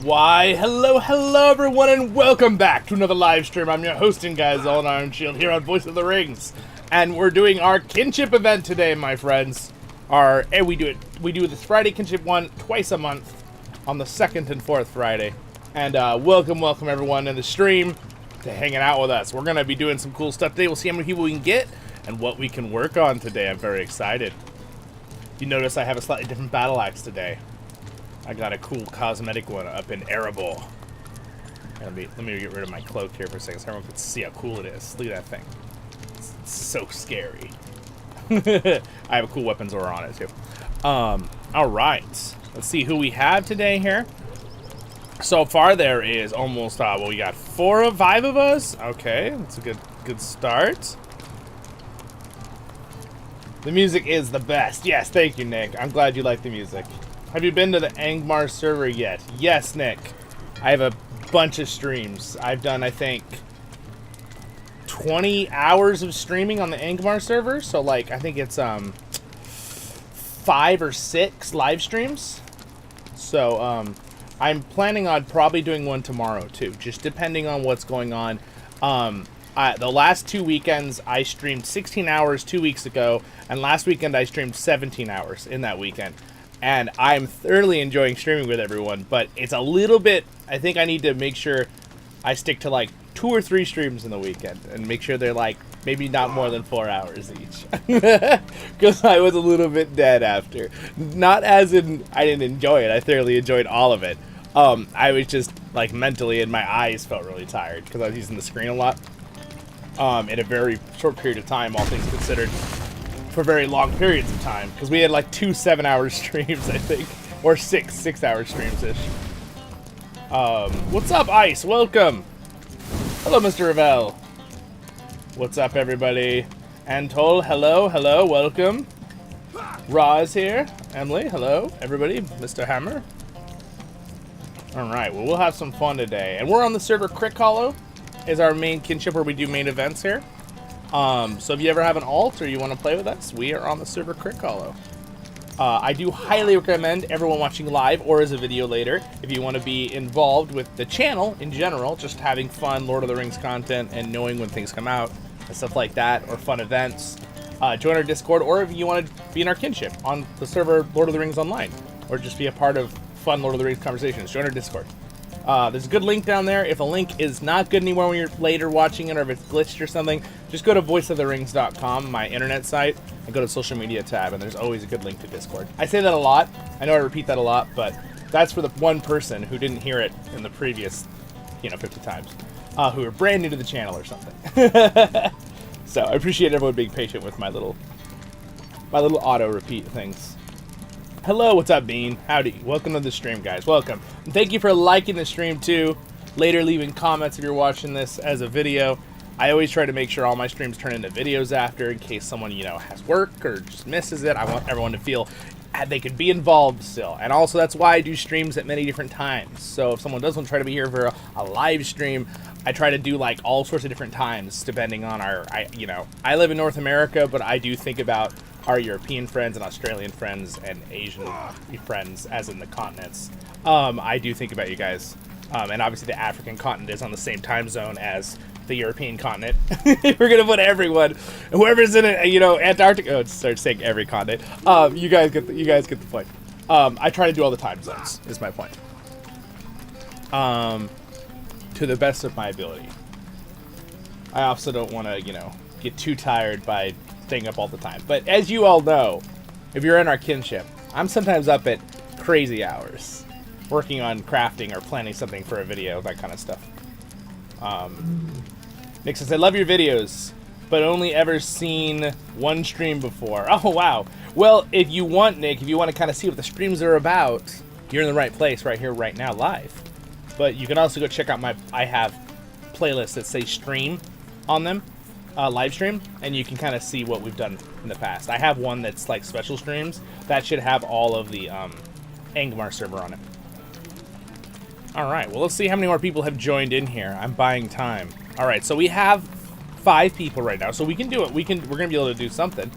Why, hello everyone, and welcome back to another live stream. I'm your hosting guy, Zollin Ironshield, here on Voice of the Rings. And we're doing our Kinship event today, my friends. We do this Friday Kinship one twice a month on the 2nd and 4th Friday. And welcome everyone in the stream to hanging out with us. We're gonna be doing some cool stuff today. We'll see how many people we can get and what we can work on today. I'm very excited. You notice I have a slightly different battle axe today. I got a cool cosmetic one up in Erebor. Let me get rid of my cloak here for a second so everyone can see how cool it is. Look at that thing. It's so scary. I have a cool weapons aura on it too. Alright. Let's see who we have today here. So far there is almost, well, we got 5 of us. Okay, that's a good start. The music is the best. Yes, thank you, Nick. I'm glad you like the music. Have you been to the Angmar server yet? Yes, Nick. I have a bunch of streams. I've done, I think, 20 hours of streaming on the Angmar server. So, like, I think it's 5 or 6 live streams. So, I'm planning on probably doing one tomorrow, too. Just depending on what's going on. The last 2 weekends, I streamed 16 hours 2 weeks ago. And last weekend, I streamed 17 hours in that weekend. And I'm thoroughly enjoying streaming with everyone, but it's a little bit, I think I need to make sure I stick to like 2 or 3 streams in the weekend and make sure they're like maybe not more than 4 hours each. Because I was a little bit dead after. Not as in I didn't enjoy it, I thoroughly enjoyed all of it. I was just like mentally, and my eyes felt really tired because I was using the screen a lot in a very short period of time, all things considered. For very long periods of time, because we had like 2 7-hour streams, I think, or 6-hour streams-ish. What's up, Ice? Welcome. Hello, Mr. Ravel. What's up, everybody? Antol, hello, welcome. Roz here. Emily, hello, everybody. Mr. Hammer. All right, well, we'll have some fun today, and we're on the server CrickHollow, is our main kinship where we do main events here. So if you ever have an alt or you want to play with us, we are on the server CrickHollow. I do highly recommend everyone watching live or as a video later, if you want to be involved with the channel in general, just having fun Lord of the Rings content and knowing when things come out and stuff like that, or fun events. Join our Discord, or if you want to be in our kinship on the server Lord of the Rings Online, or just be a part of fun Lord of the Rings conversations, join our Discord. There's a good link down there. If a link is not good anymore when you're later watching it, or if it's glitched or something, just go to voiceoftherings.com, my internet site, and go to the social media tab, and there's always a good link to Discord. I say that a lot. I know I repeat that a lot, but that's for the one person who didn't hear it in the previous, 50 times, who are brand new to the channel or something. So I appreciate everyone being patient with my little auto repeat things. Hello, what's up, Bean? Howdy. Welcome to the stream, guys. Welcome. And thank you for liking the stream, too. Later, leaving comments if you're watching this as a video. I always try to make sure all my streams turn into videos after, in case someone, has work or just misses it. I want everyone to feel they could be involved still. And also, that's why I do streams at many different times. So if someone doesn't try to be here for a live stream, I try to do, like, all sorts of different times, depending on I live in North America, but I do think about our European friends and Australian friends and Asian friends, as in the continents. I do think about you guys. And obviously the African continent is on the same time zone as the European continent. We're going to put everyone, whoever's in it, Antarctica, it starts saying every continent. You guys get the point. I try to do all the time zones, is my point. To the best of my ability. I also don't want to, get too tired by staying up all the time. But as you all know, if you're in our kinship, I'm sometimes up at crazy hours working on crafting or planning something for a video, that kind of stuff. Nick says, I love your videos, but only ever seen one stream before. Oh, wow. Well, if you want, Nick, if you want to kind of see what the streams are about, you're in the right place right here, right now, live. But you can also go check out I have playlists that say stream on them. Live stream, and you can kind of see what we've done in the past. I have one that's like special streams that should have all of the Angmar server on it. All right, well, let's see how many more people have joined in here. I'm buying time. All right, so we have 5 people right now, so we can do it. We're gonna be able to do something.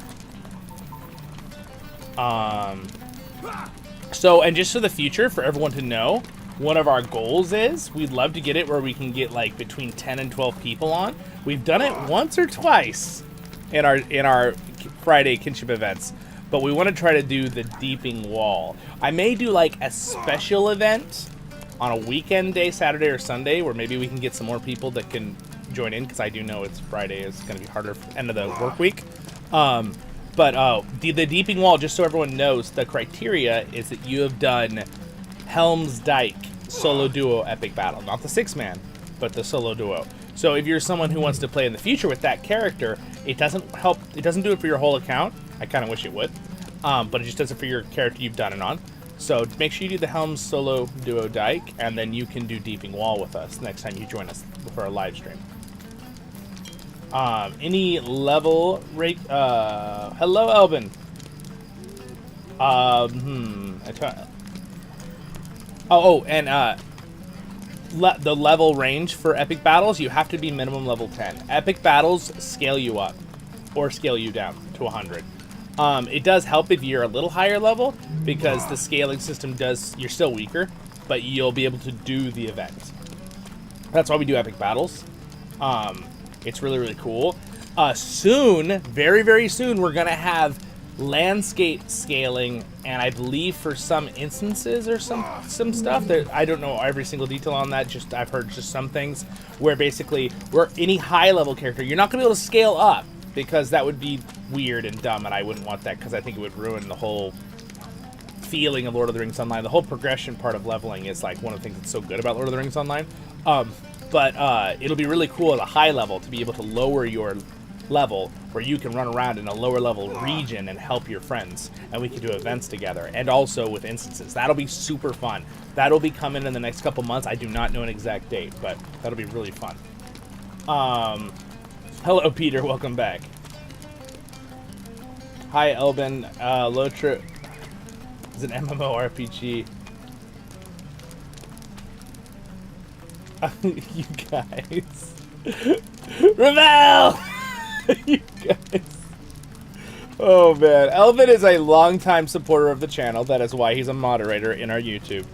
So, and just for the future, for everyone to know, one of our goals is. We'd love to get it where we can get like between 10 and 12 people on. We've done it once or twice in our Friday kinship events, but we want to try to do the Deeping Wall. I may do like a special event on a weekend day, Saturday or Sunday, where maybe we can get some more people that can join in, because I do know it's Friday is going to be harder for end of the work week. But the Deeping Wall, just so everyone knows, the criteria is that you have done Helm's Dyke solo duo epic battle. Not the 6-man, but the solo duo. So if you're someone who wants to play in the future with that character, it doesn't do it for your whole account. I kind of wish it would. But it just does it for your character you've done it on. So make sure you do the Helm solo duo Dyke, and then you can do Deeping Wall with us next time you join us for a live stream. Any level rate? Hello, Elvin. The level range for epic battles, you have to be minimum level 10. Epic battles scale you up or scale you down to 100. It does help if you're a little higher level, because the scaling system you're still weaker, but you'll be able to do the event. That's why we do epic battles. It's really, really cool. Soon, very, very soon, we're going to have landscape scaling, and I believe for some instances or some stuff that I don't know every single detail on that. Just I've heard just some things where basically we're any high level character, you're not going to be able to scale up, because that would be weird and dumb, and I wouldn't want that, because I think it would ruin the whole feeling of Lord of the Rings Online. The whole progression part of leveling is like one of the things that's so good about Lord of the Rings Online. But it'll be really cool at a high level to be able to lower your level, where you can run around in a lower level region and help your friends, and we can do events together, and also with instances. That'll be super fun. That'll be coming in the next couple months. I do not know an exact date, but that'll be really fun. Hello, Peter. Welcome back. Hi, Elben. LOTRO is an MMORPG. You guys. Rebel! You guys. Oh, man. Elvin is a longtime supporter of the channel. That is why he's a moderator in our YouTube.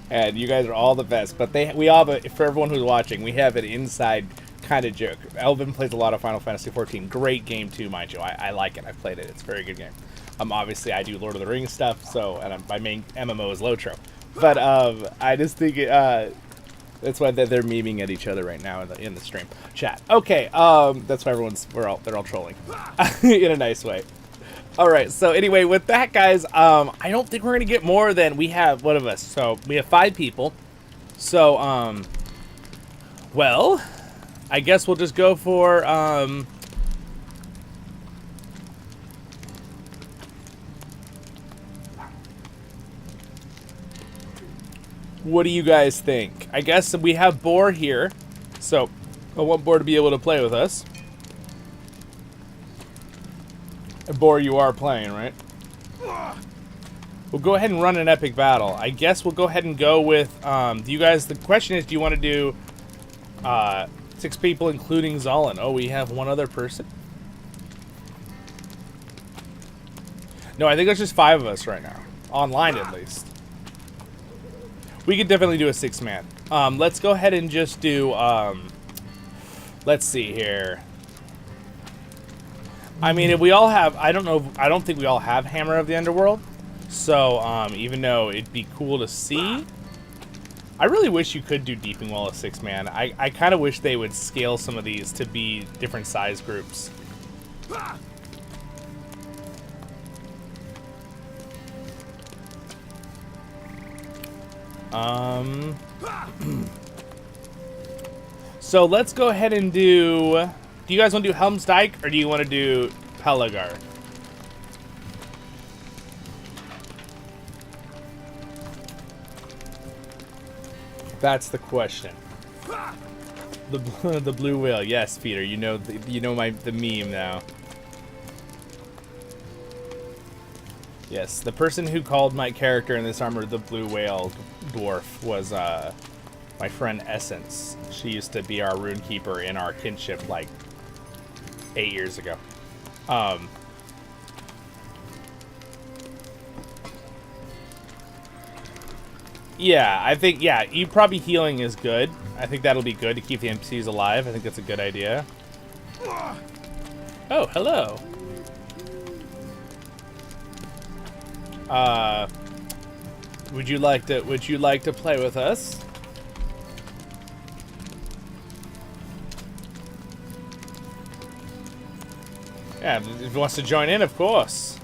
And you guys are all the best. But we all, for everyone who's watching, we have an inside kind of joke. Elvin plays a lot of Final Fantasy XIV. Great game, too, mind you. I like it. I've played it. It's a very good game. Obviously, I do Lord of the Rings stuff, so, and my main MMO is LOTRO. But I just think that's why they're memeing at each other right now in the stream chat. Okay, that's why they're all trolling in a nice way. All right, so anyway, with that, guys, I don't think we're gonna get more than we have. What of us? So we have 5 people. So well, I guess we'll just go for what do you guys think? I guess we have Boar here, so I want Boar to be able to play with us. Boar, you are playing, right? We'll go ahead and run an epic battle. I guess we'll go ahead and go with, do you guys, the question is, do you want to do 6 people including Zollin? Oh, we have one other person? No, I think there's just 5 of us right now. Online, at least. We could definitely do a 6-man. Let's go ahead and just do, let's see here. I mean, if we all have, I don't think we all have Hammer of the Underworld. So, even though it'd be cool to see, I really wish you could do Deeping Wall as 6-man. I kind of wish they would scale some of these to be different size groups. So let's go ahead and do you guys want to do Helm's Dyke, or do you want to do Pelargir? That's the question. The blue whale. Yes, Peter, you know the meme now. Yes, the person who called my character in this armor the blue whale dwarf was my friend Essence. She used to be our rune keeper in our kinship like 8 years ago. Yeah, I think, yeah, you probably healing is good. I think that'll be good to keep the NPCs alive. I think that's a good idea. Oh, hello. Would you like to play with us? Yeah, if he wants to join in, of course.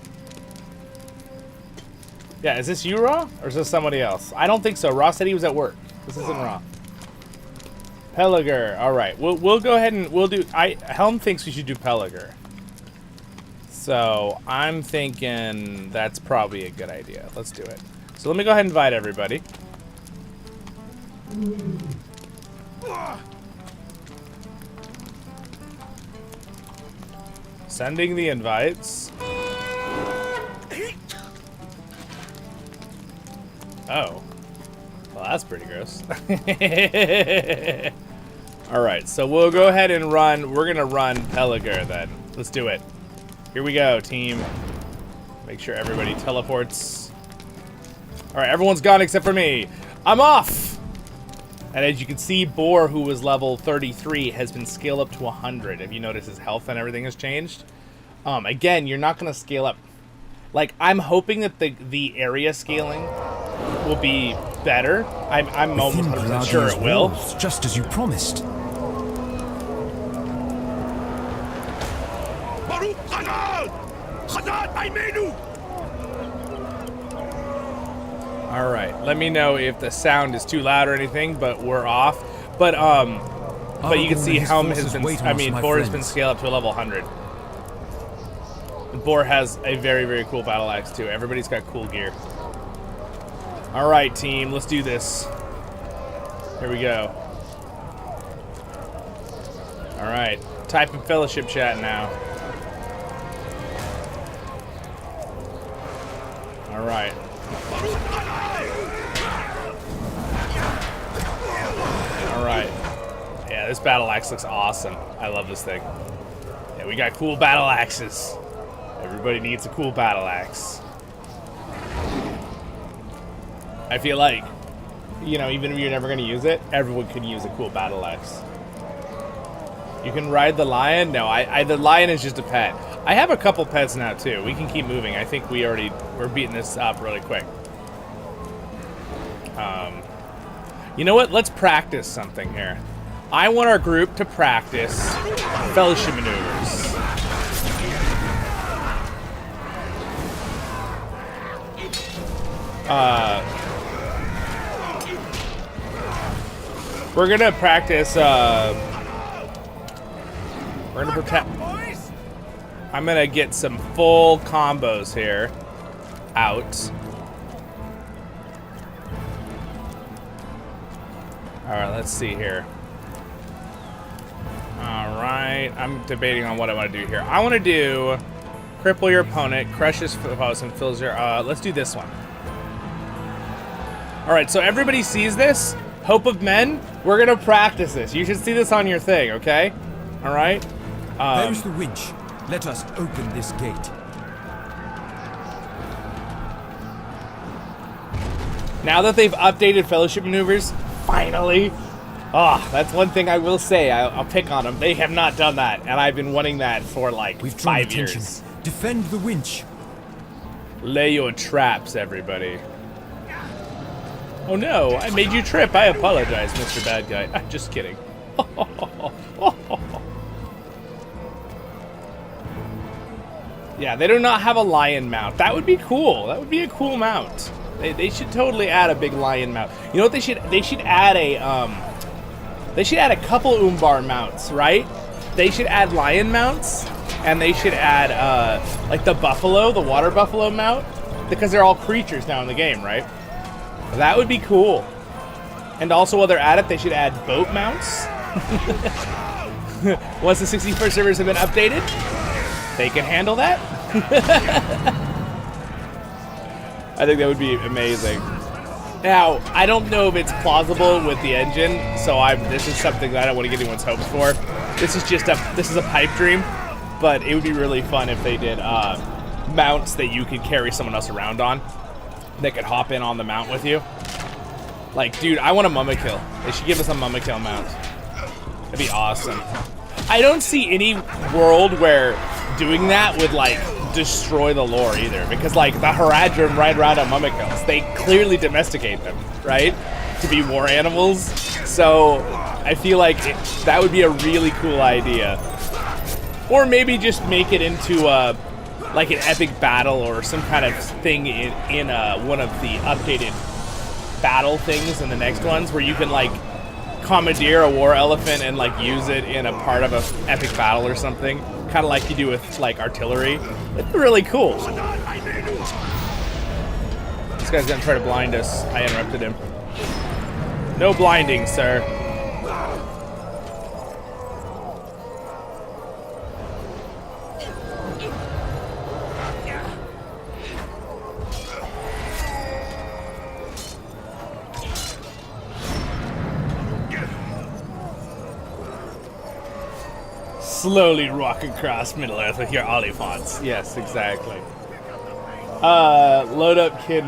Yeah, is this you, Raw? Or is this somebody else? I don't think so. Raw said he was at work. This isn't Raw. Pelargir. Alright, we'll go ahead and we'll do... Helm thinks we should do Pelargir. So, I'm thinking that's probably a good idea. Let's do it. So let me go ahead and invite everybody. Sending the invites. Oh. Well, that's pretty gross. Alright, so we'll go ahead and run. We're going to run Pelargir then. Let's do it. Here we go, team. Make sure everybody teleports. Alright, everyone's gone except for me. I'm off! And as you can see, Boar, who was level 33, has been scaled up to 100. If you notice, his health and everything has changed. Again, you're not going to scale up. Like, I'm hoping that the area scaling will be better. I'm almost 100% sure it will. Just as you promised. All right, let me know if the sound is too loud or anything, but we're off. But you can see Helm has been, Boar has been scaled up to a level 100. And Boar has a very, very cool battle axe too. Everybody's got cool gear. All right, team, let's do this. Here we go. All right, type in fellowship chat now. All right. All right. Yeah, this battle axe looks awesome. I love this thing. Yeah, we got cool battle axes. Everybody needs a cool battle axe. I feel like, you know, even if you're never going to use it, everyone could use a cool battle axe. You can ride the lion? No, the lion is just a pet. I have a couple pets now, too. We can keep moving. I think we're beating this up really quick. You know what? Let's practice something here. I want our group to practice fellowship maneuvers. We're gonna practice, we're gonna protect. I'm gonna get some full combos here out. Alright, let's see here. Alright, I'm debating on what I want to do here. I want to do cripple your opponent, crush his foes, and fills your... let's do this one. Alright, so everybody sees this. Hope of Men, we're going to practice this. You should see this on your thing, okay? Alright? There's the winch. Let us open this gate. Now that they've updated fellowship maneuvers, finally. That's one thing I will say. I'll pick on them. They have not done that, and I've been wanting that for like 5 years. Defend the winch. Lay your traps, everybody. Oh no, I made you trip. I apologize, Mr. Bad Guy. I'm just kidding. Yeah, they do not have a lion mount. That would be cool. That would be a cool mount. They should totally add a big lion mount. You know what they should? They should add a couple Umbar mounts, right? They should add lion mounts, and they should add like the buffalo, the water buffalo mount, because they're all creatures now in the game, right? That would be cool. And also, while they're at it, they should add boat mounts. Once the 61st servers have been updated, they can handle that. I think that would be amazing. Now, I don't know if it's plausible with the engine, so this is something that I don't want to get anyone's hopes for. This is a pipe dream, but it would be really fun if they did mounts that you could carry someone else around on. They could hop in on the mount with you. Like, dude, I want a Mama Kill. They should give us a Mama Kill mount. That'd be awesome. I don't see any world where doing that would, like, destroy the lore either. Because, like, the Haradrim ride around on Mama Kills. They clearly domesticate them, right? To be war animals. So, I feel like that would be a really cool idea. Or maybe just make it into, like, an epic battle or some kind of thing in one of the updated battle things in the next ones where you can, like, commandeer a war elephant and, like, use it in a part of an epic battle or something, kind of like you do with, like, artillery. It'd be really cool. This guy's gonna try to blind us. I interrupted him. No blinding, sir. Slowly walk across Middle Earth with your Oliphants. Yes, exactly. Load up, kid.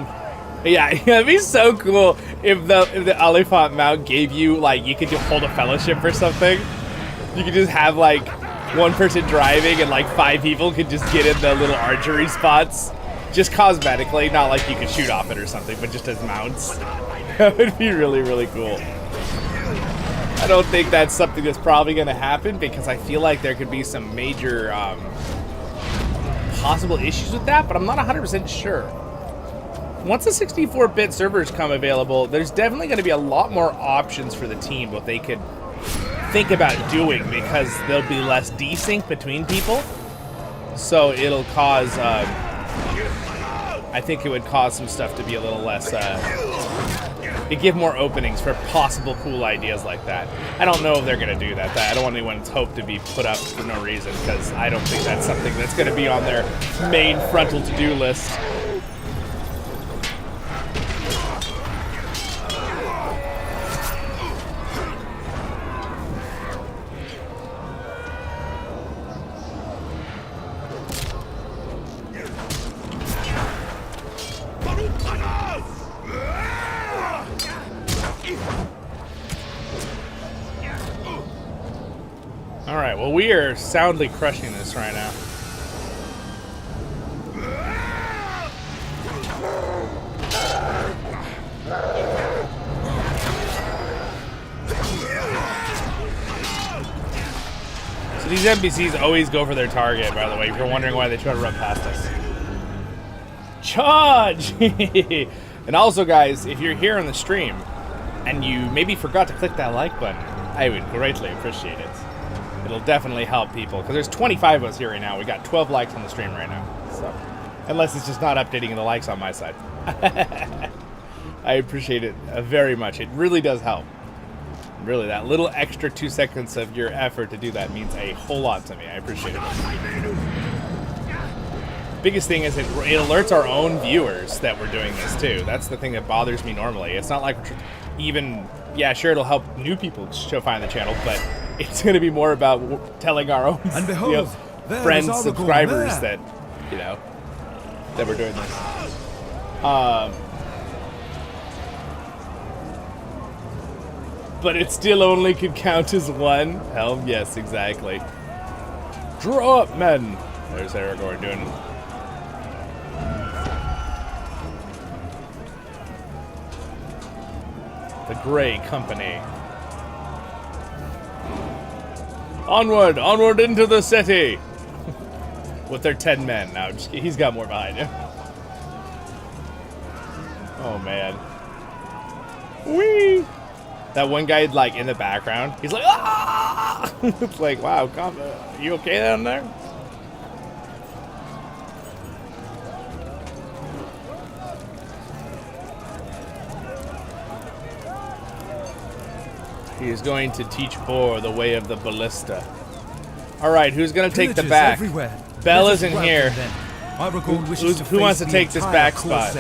Yeah, it'd be so cool if the Oliphant mount gave you, like, you could just hold a fellowship or something. You could just have, like, one person driving and, like, 5 people could just get in the little archery spots. Just cosmetically, not like you could shoot off it or something, but just as mounts. That would be really, really cool. I don't think that's something that's probably going to happen because I feel like there could be some major possible issues with that, but I'm not 100% sure. Once the 64-bit servers come available, there's definitely going to be a lot more options for the team what they could think about doing because there'll be less desync between people. So it'll cause, I think it would cause some stuff to be a little less, it'd give more openings for possible cool ideas like that. I don't know if they're going to do that. I don't want anyone's hope to be put up for no reason because I don't think that's something that's going to be on their main frontal to-do list. Alright, well, we are soundly crushing this right now. So these NPCs always go for their target, by the way, if you're wondering why they try to run past us. Charge! And also, guys, if you're here on the stream and you maybe forgot to click that like button, I would greatly appreciate it. It'll definitely help people, because there's 25 of us here right now. We got 12 likes on the stream right now. So, unless it's just not updating the likes on my side. I appreciate it very much. It really does help. Really, that little extra 2 seconds of your effort to do that means a whole lot to me. I appreciate it. Biggest thing is it alerts our own viewers that we're doing this too. That's the thing that bothers me normally. It's not like even, yeah, sure, it'll help new people find the channel, but it's going to be more about telling our own friends, subscribers that, you know, that we're doing this. But it still only could count as one. Helm, yes, exactly. Draw up, men. There's Aragorn doing it. The Grey Company. Onward, onward into the city! With their 10 men. Now, he's got more behind him. Oh, man. Whee! That one guy, like, in the background, he's like, ah! It's like, wow, you okay down there? He is going to teach Boar the way of the ballista. Alright, who's going to take the back? Bella's in here. Who wants to take this back spot?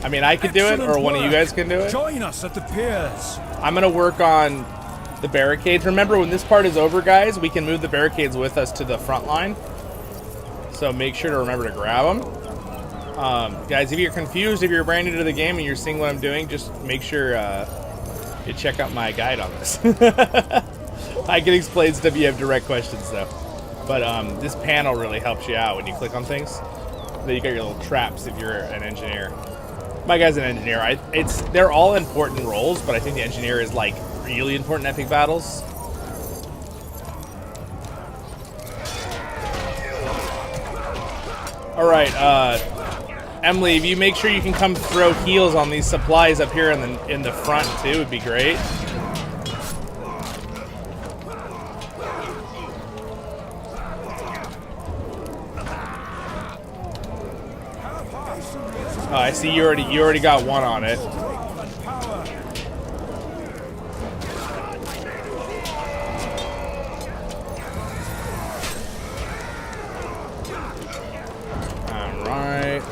I mean, I could do it, or one of you guys can do it. Join us at the piers. I'm going to work on the barricades. Remember, when this part is over, guys, we can move the barricades with us to the front line. So make sure to remember to grab them. Guys, if you're confused, if you're brand new to the game and you're seeing what I'm doing, just make sure you check out my guide on this. I can explain stuff if you have direct questions, though. But this panel really helps you out when you click on things. Then you got your little traps if you're an engineer. My guy's an engineer. They're all important roles, but I think the engineer is like really important in epic battles. All right, Emily, if you make sure you can come throw heals on these supplies up here in the front too, would be great. Oh, I see you already got one on it. Alright.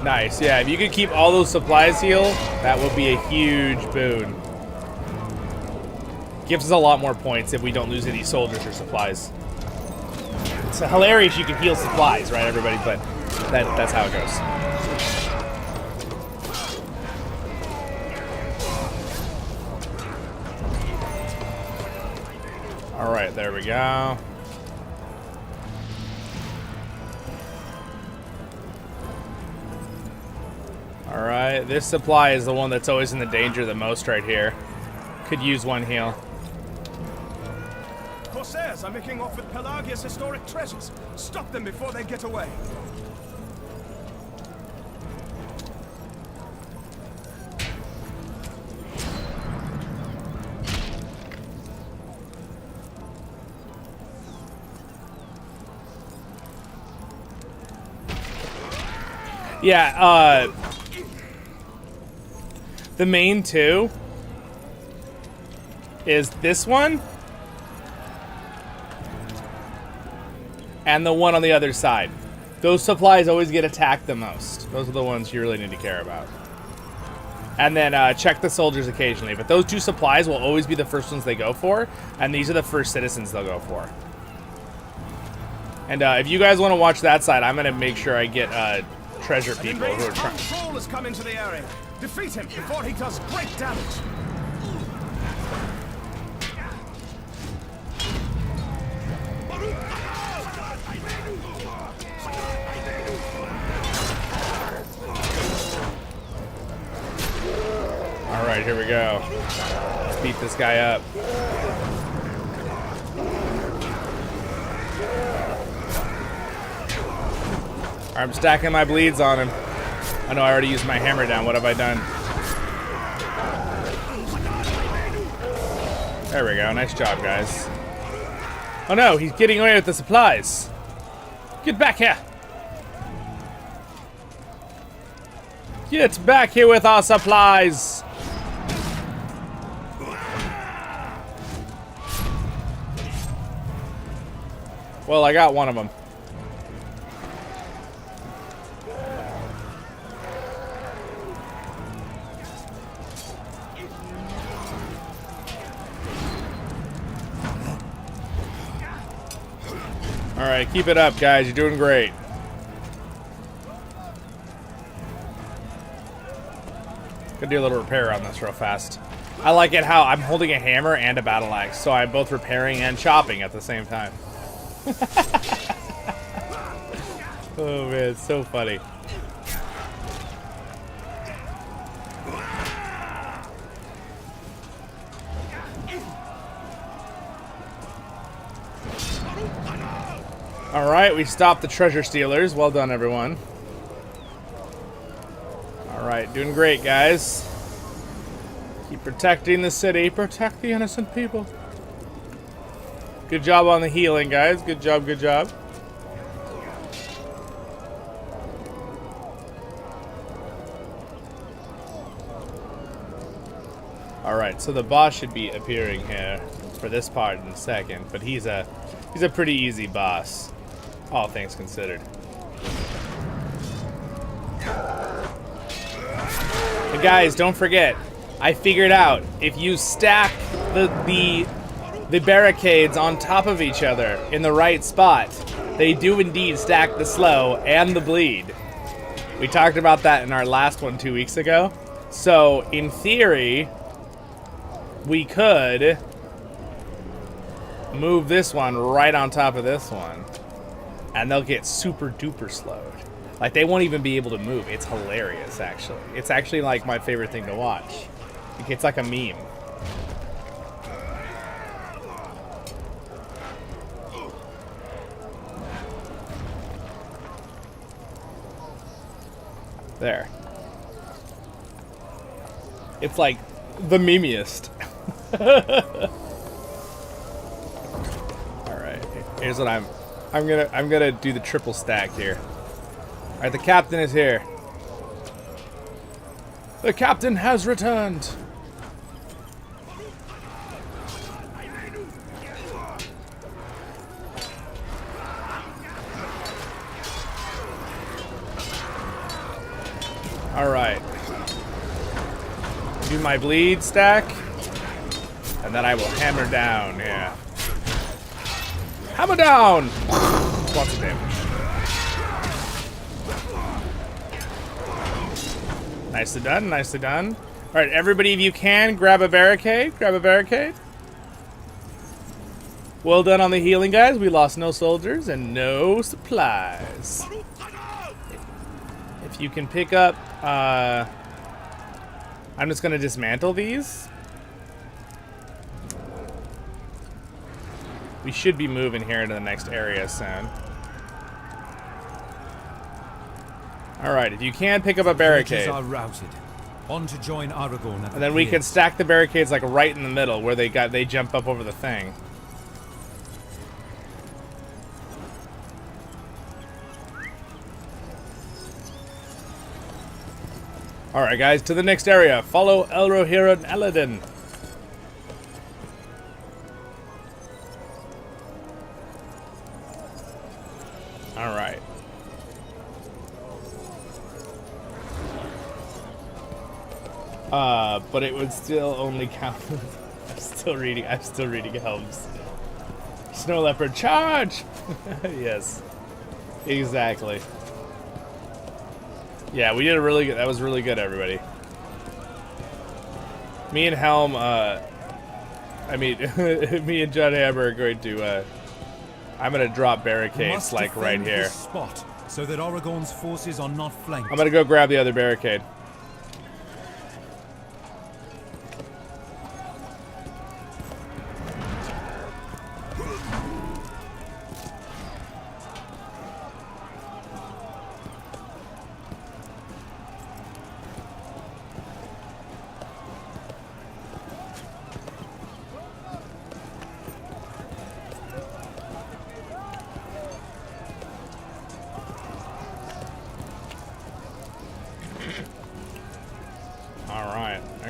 Nice, yeah, if you could keep all those supplies healed, that would be a huge boon. Gives us a lot more points if we don't lose any soldiers or supplies. It's hilarious you can heal supplies, right, everybody? But that's how it goes. All right, there we go. All right, this supply is the one that's always in the danger the most right here. Could use one heal. Corsairs are making off with Pelargir's historic treasures. Stop them before they get away. Yeah, the main two is this one and the one on the other side. Those supplies always get attacked the most. Those are the ones you really need to care about. And then check the soldiers occasionally. But those two supplies will always be the first ones they go for, and these are the first citizens they'll go for. And if you guys want to watch that side, I'm going to make sure I get treasure people who are trying. Troll has come into the area. Defeat him before he does great damage. All right, here we go. Let's beat this guy up. I'm stacking my bleeds on him. I know I already used my hammer down. What have I done? There we go. Nice job, guys. Oh no, he's getting away with the supplies. Get back here. Get back here with our supplies. Well, I got one of them. All right, keep it up, guys. You're doing great. Gonna do a little repair on this real fast. I like it how I'm holding a hammer and a battle axe, so I'm both repairing and chopping at the same time. Oh man, it's so funny. All right, we stopped the treasure stealers. Well done, everyone. All right, doing great, guys. Keep protecting the city. Protect the innocent people. Good job on the healing, guys. Good job, good job. All right, so the boss should be appearing here for this part in a second, but he's a pretty easy boss, all things considered. And guys, don't forget, I figured out if you stack the the barricades on top of each other in the right spot, they do indeed stack the slow and the bleed. We talked about that in our last one 2 weeks ago. So, in theory, we could move this one right on top of this one, and they'll get super duper slowed. Like, they won't even be able to move. It's hilarious, actually. It's actually, like, my favorite thing to watch. It's like a meme. There. It's like the memeiest. All right. Here's what I'm gonna do the triple stack here. All right, the captain is here. The captain has returned. All right. Do my bleed stack, and then I will hammer down. Yeah. Hammer down. Lots of damage. Nicely done. Nicely done. All right, everybody, if you can, grab a barricade. Grab a barricade. Well done on the healing, guys. We lost no soldiers and no supplies. If you can pick up, I'm just gonna dismantle these. We should be moving here into the next area soon. All right, if you can pick up a barricade. Are routed. On to join Aragorn at and then we can stack the barricades like right in the middle where they jump up over the thing. All right, guys, to the next area. Follow Elrohir and Eladin. All right. But it would still only count. I'm still reading Helm's. Snow Leopard, charge! Yes, exactly. Yeah, we did a really good. That was really good, everybody. Me and Helm, me and John Hammer are going to. I'm gonna drop barricades like right here. This spot so that Aragorn's forces are not flanked. I'm gonna go grab the other barricade.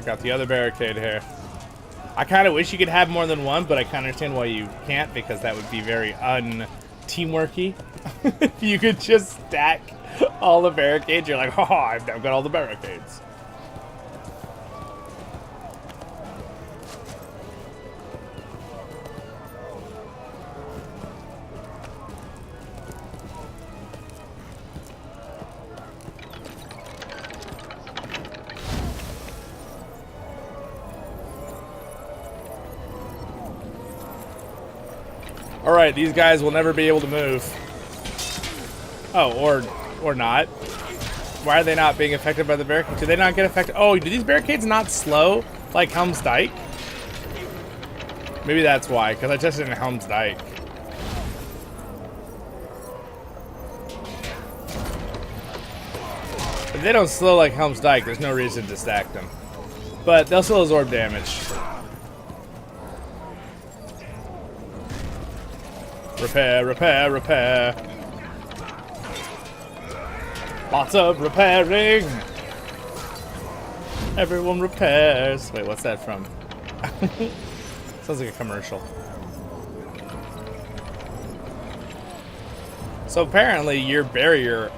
Got the other barricade here. I kind of wish you could have more than one, but I kind of understand why you can't, because that would be very un-teamworky. If you could just stack all the barricades, you're like, oh, I've got all the barricades. All right, these guys will never be able to move. Oh, or not. Why are they not being affected by the barricade? Do they not get affected? Oh, do these barricades not slow like Helm's Dyke? Maybe that's why, because I tested in Helm's Dyke. If they don't slow like Helm's Dyke, there's no reason to stack them. But they'll still absorb damage. Repair, repair, repair. Lots of repairing. Everyone repairs. Wait, what's that from? Sounds like a commercial. So apparently your barrier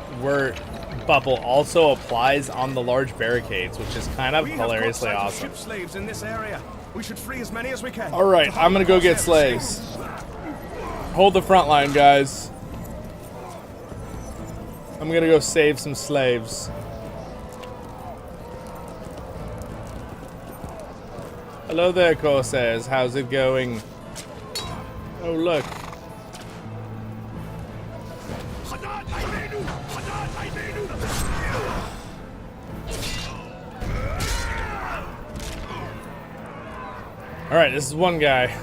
bubble also applies on the large barricades, which is kind of We hilariously have got awesome. ship slaves in this area. We should free as many as we can. All right, I'm gonna go get slaves. Hold the front line, guys. I'm gonna go save some slaves. Hello there, Corsairs. How's it going? Oh, look. All right, this is one guy.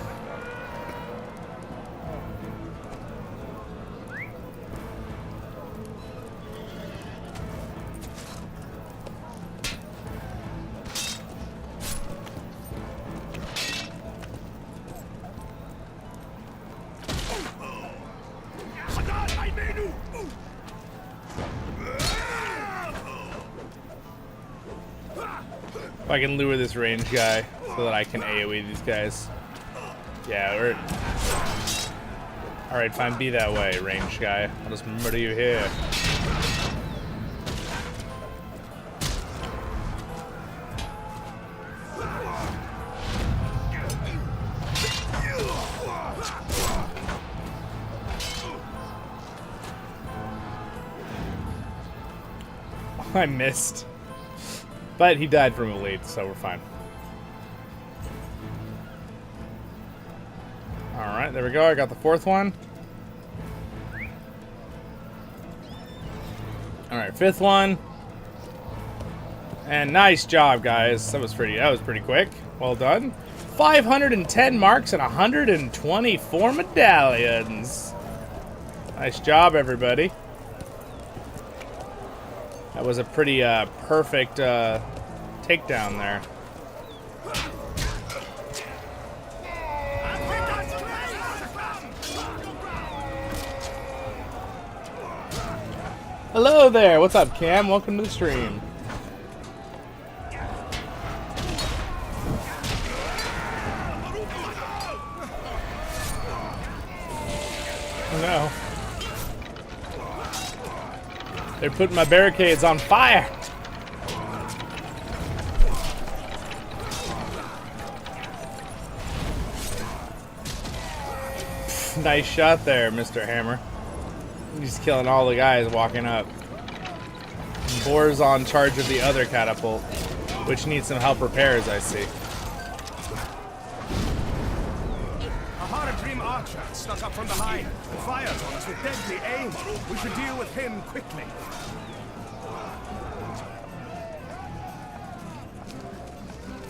If I can lure this range guy so that I can AoE these guys. Yeah, we're... Alright, fine, be that way, range guy. I'll just murder you here. I missed. But he died from a lead, so we're fine. Alright, there we go. I got the fourth one. Alright, fifth one. And nice job, guys. That was pretty quick. Well done. 510 marks and 124 medallions. Nice job, everybody. That was a pretty perfect takedown there. Hello there, what's up, Cam? Welcome to the stream. Oh no. They're putting my barricades on fire. Nice shot there, Mr. Hammer. He's killing all the guys walking up. Boar's on charge of the other catapult, which needs some help repairs, I see. A hard dream archer snuck up from behind and fires on us with deadly aim. We should deal with him quickly.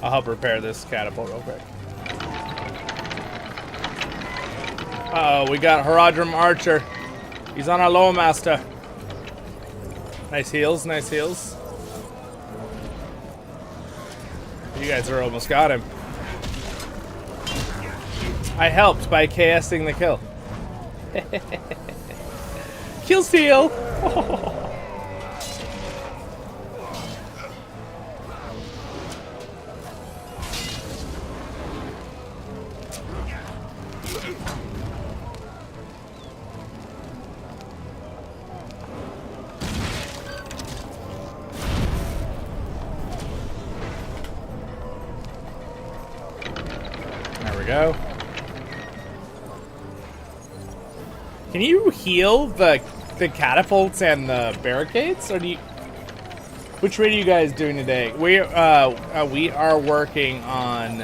I'll help repair this catapult real quick. Uh-oh, we got Haradrim Archer. He's on our lower master. Nice heals, nice heals. You guys are almost got him. I helped by KSing the kill. Kill steal! Go. Can you heal the catapults and the barricades, or do you? Which raid are you guys doing today? We are working on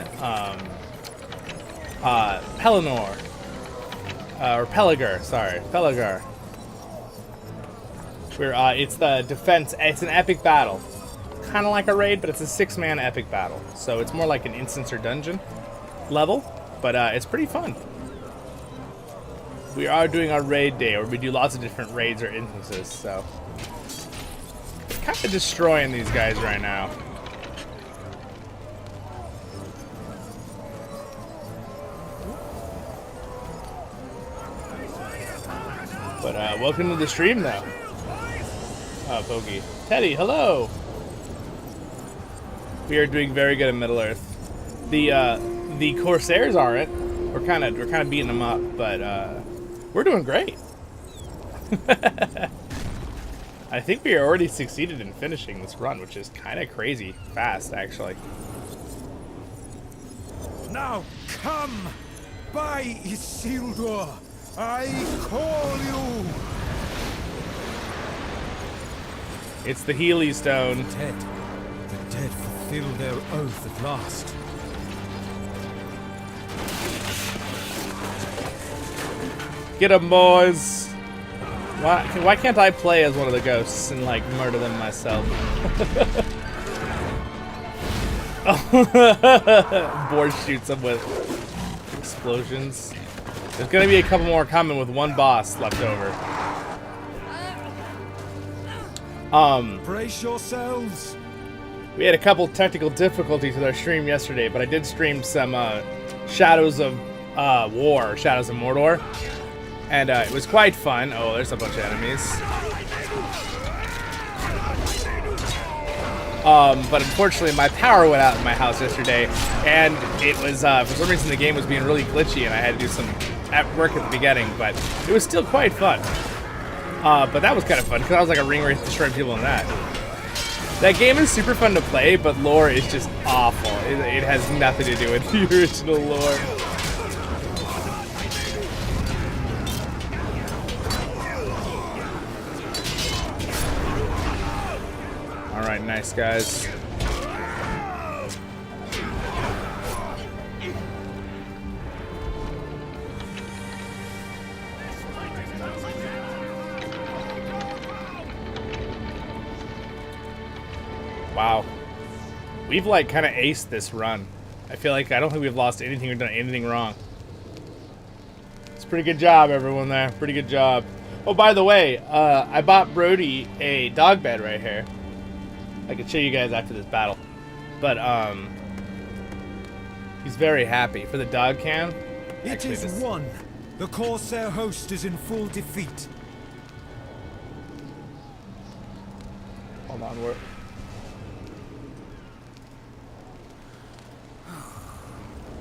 Pelinor or Pelargir. Sorry, Pelargir. It's the defense. It's an epic battle, kind of like a raid, but it's a 6-man epic battle. So it's more like an instance or dungeon level. But it's pretty fun. We are doing our raid day, where we do lots of different raids or instances, so kind of destroying these guys right now. But welcome to the stream, though. Oh, Bogey. Teddy, hello. We are doing very good in Middle Earth. The Corsairs aren't. We're kind of beating them up, but we're doing great. I think we already succeeded in finishing this run, which is kind of crazy fast, actually. Now come, by Isildur, I call you. It's the Healy Stone. The dead fulfill their oath at last. Get 'em, boys! Why can't I play as one of the ghosts and, like, murder them myself? Board shoots them with explosions. There's gonna be a couple more coming with one boss left over. Brace yourselves. We had a couple technical difficulties with our stream yesterday, but I did stream some Shadows of War, Shadows of Mordor, and it was quite fun. Oh, there's a bunch of enemies. But unfortunately, my power went out in my house yesterday, and it was for some reason the game was being really glitchy, and I had to do some work at the beginning. But it was still quite fun. But that was kind of fun because I was like a ring wraith destroying people in that. That game is super fun to play, but lore is just awful. It has nothing to do with the original lore. Alright, nice guys. Wow. We've like kind of aced this run. I feel like I don't think we've lost anything or done anything wrong. It's a pretty good job, everyone there. Pretty good job. Oh, by the way, I bought Brody a dog bed right here. I can show you guys after this battle. But, he's very happy for the dog cam. It is won. The Corsair host is in full defeat. Hold on, we're...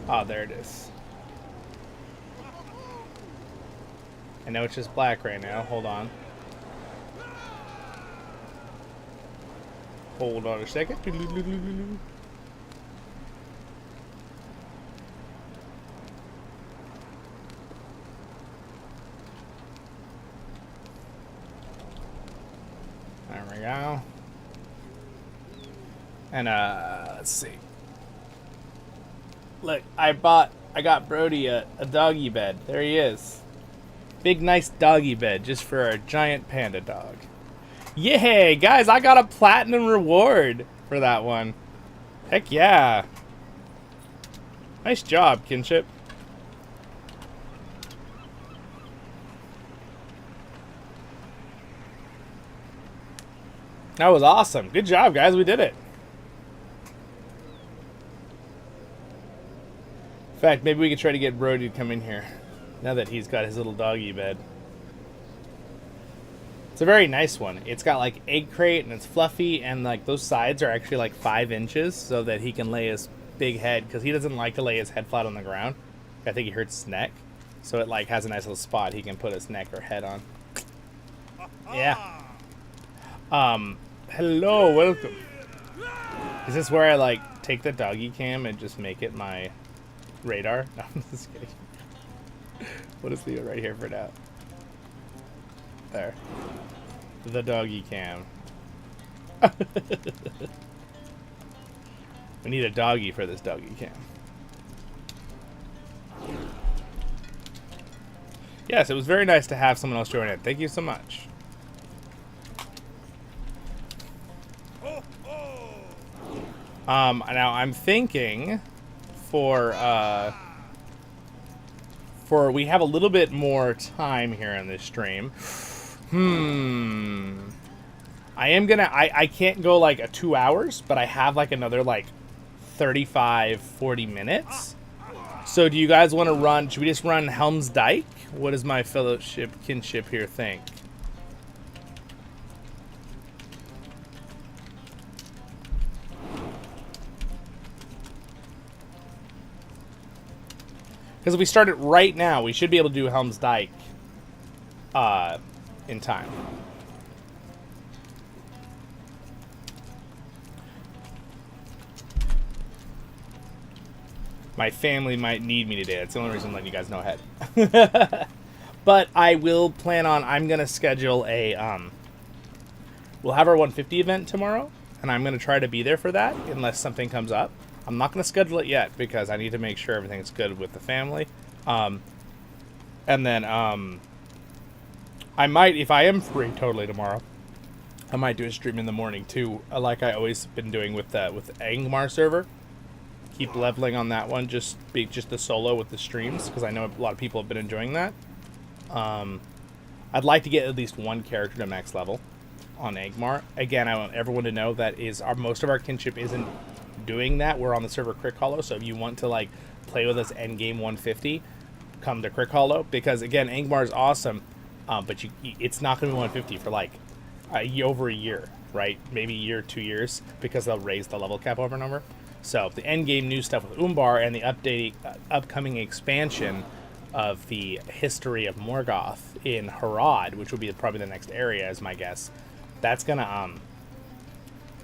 Oh, there it is. I know it's just black right now. Hold on. Hold on a second. There we go. And let's see. Look, I got Brody a doggy bed. There he is. Big nice doggy bed just for our giant panda dog. Yay, guys, I got a platinum reward for that one. Heck yeah. Nice job, Kinship. That was awesome. Good job, guys. We did it. In fact, maybe we could try to get Brody to come in here now that he's got his little doggy bed. It's a very nice one. It's got like egg crate and it's fluffy, and like those sides are actually like 5 inches so that he can lay his big head, because he doesn't like to lay his head flat on the ground. I think he hurts his neck. So it like has a nice little spot he can put his neck or head on. Yeah. Hello, welcome. Is this where I like take the doggy cam and just make it my radar? No, I'm just kidding. We'll just leave it right here for now. There. The doggy cam. We need a doggy for this doggy cam. Yes, it was very nice to have someone else join in. Thank you so much. Now I'm thinking for we have a little bit more time here in this stream. I can't go like 2 hours, but I have like another like 35-40 minutes. So do you guys want to run, should we just run Helm's Dyke? What does my fellowship kinship here think? Because if we start it right now, we should be able to do Helm's Dyke in time. my family might need me today. That's the only reason I'm letting you guys know ahead. But I will plan on, I'm going to schedule a, we'll have our 150 event tomorrow, and I'm going to try to be there for that, unless something comes up. I'm not going to schedule it yet, because I need to make sure everything's good with the family. And then, I might, if I am free totally tomorrow, I might do a stream in the morning, too, like I always been doing with the Angmar server. Keep leveling on that one, just the solo with the streams, because I know a lot of people have been enjoying that. I'd like to get at least one character to max level on Angmar. Again, I want everyone to know that most of our kinship isn't doing that. We're on the server CrickHollow, so if you want to like play with us endgame 150, come to CrickHollow, because again, Angmar is awesome, but it's not going to be 150 for like over a year, right? Maybe a year, 2 years, because they'll raise the level cap over and over. So the endgame new stuff with Umbar and the upcoming expansion of the history of Morgoth in Harad, which will be probably the next area, is my guess. That's gonna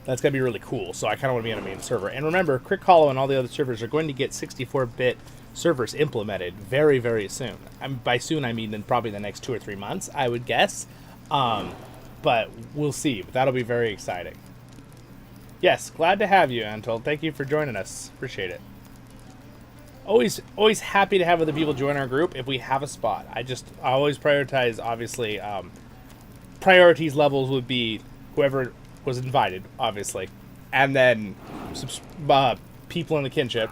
be really cool. So I kind of want to be on a main server. And remember, CrickHollow and all the other servers are going to get 64-bit servers implemented very, very soon. By soon, I mean in probably the next 2 or 3 months, I would guess. But we'll see. That'll be very exciting. Yes, glad to have you, Antold. Thank you for joining us. Appreciate it. Always happy to have other people join our group if we have a spot. I always prioritize, obviously, priorities levels would be whoever was invited, obviously, and then people in the kinship.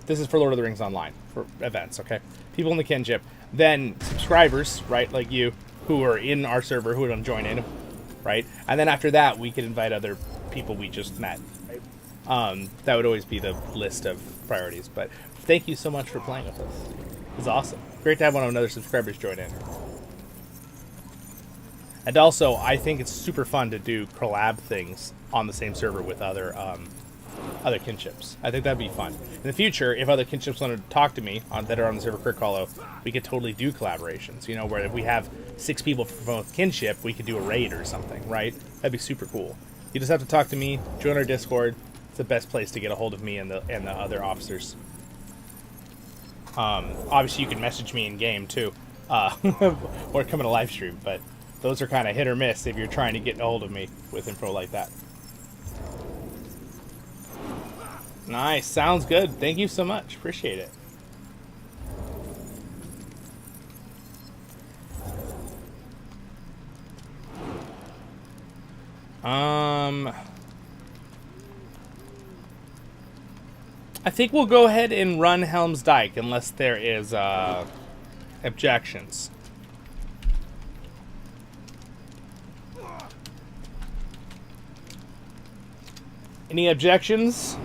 This is for Lord of the Rings Online for events, okay? People in the kinship, then subscribers, right, like you, who are in our server who would join in, right? And then after that, we could invite other people we just met. Right? That would always be the list of priorities, but. Thank you so much for playing with us. It's awesome. Great to have one of another subscribers join in. And also, I think it's super fun to do collab things on the same server with other kinships. I think that'd be fun. In the future, if other kinships want to talk to me that are on the server CrickHollow, we could totally do collaborations. You know, where if we have 6 people from both kinship, we could do a raid or something, right? That'd be super cool. You just have to talk to me, join our Discord. It's the best place to get a hold of me and the other officers. Obviously, you can message me in game too, or come in a live stream. But those are kind of hit or miss if you're trying to get a hold of me with info like that. Nice, sounds good. Thank you so much. Appreciate it. I think we'll go ahead and run Helm's Dyke unless there is objections. Any objections?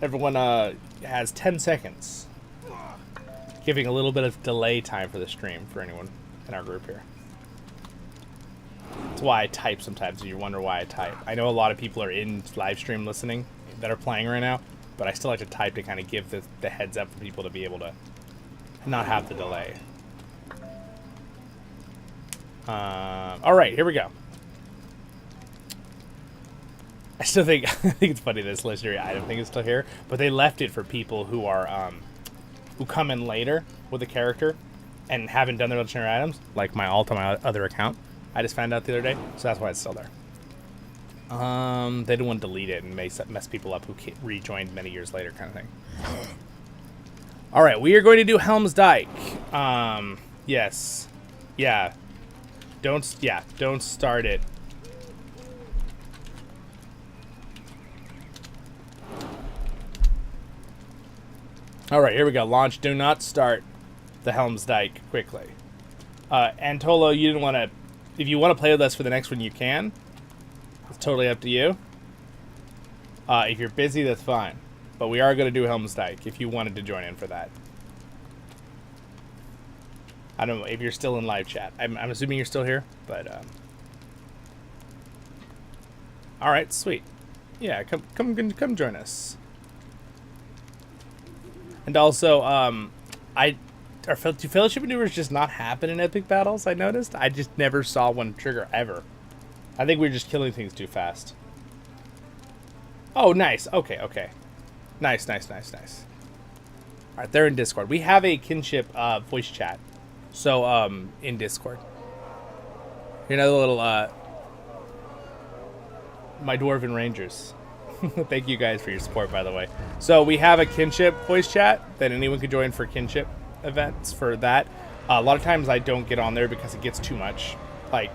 Everyone has 10 seconds. Giving a little bit of delay time for the stream for anyone in our group here. That's why I type sometimes, and you wonder why I type. I know a lot of people are in live stream listening that are playing right now. But I still like to type to kind of give the heads up for people to be able to not have the delay. All right, here we go. I still think it's funny this legendary item thing is still here, but they left it for people who are who come in later with a character and haven't done their legendary items, like my alt on my other account. I just found out the other day, so that's why it's still there. They didn't want to delete it and mess people up who rejoined many years later, kind of thing. All right, we are going to do Helm's Dyke. Yes, yeah. Don't start it. All right, here we go. Launch. Do not start the Helm's Dyke quickly. Antolo, you didn't want to. If you want to play with us for the next one, you can. It's totally up to you. If you're busy, that's fine. But we are going to do Helm's Dyke if you wanted to join in for that. I don't know if you're still in live chat. I'm assuming you're still here, but all right, sweet. Yeah, come join us. And also, do fellowship maneuvers just not happen in epic battles? I noticed. I just never saw one trigger ever. I think we're just killing things too fast. Oh, nice. Okay. Nice. All right, they're in Discord. We have a Kinship voice chat. So, in Discord. Another little, my Dwarven Rangers. Thank you guys for your support, by the way. So we have a Kinship voice chat that anyone can join for Kinship events for that. A lot of times I don't get on there because it gets too much, like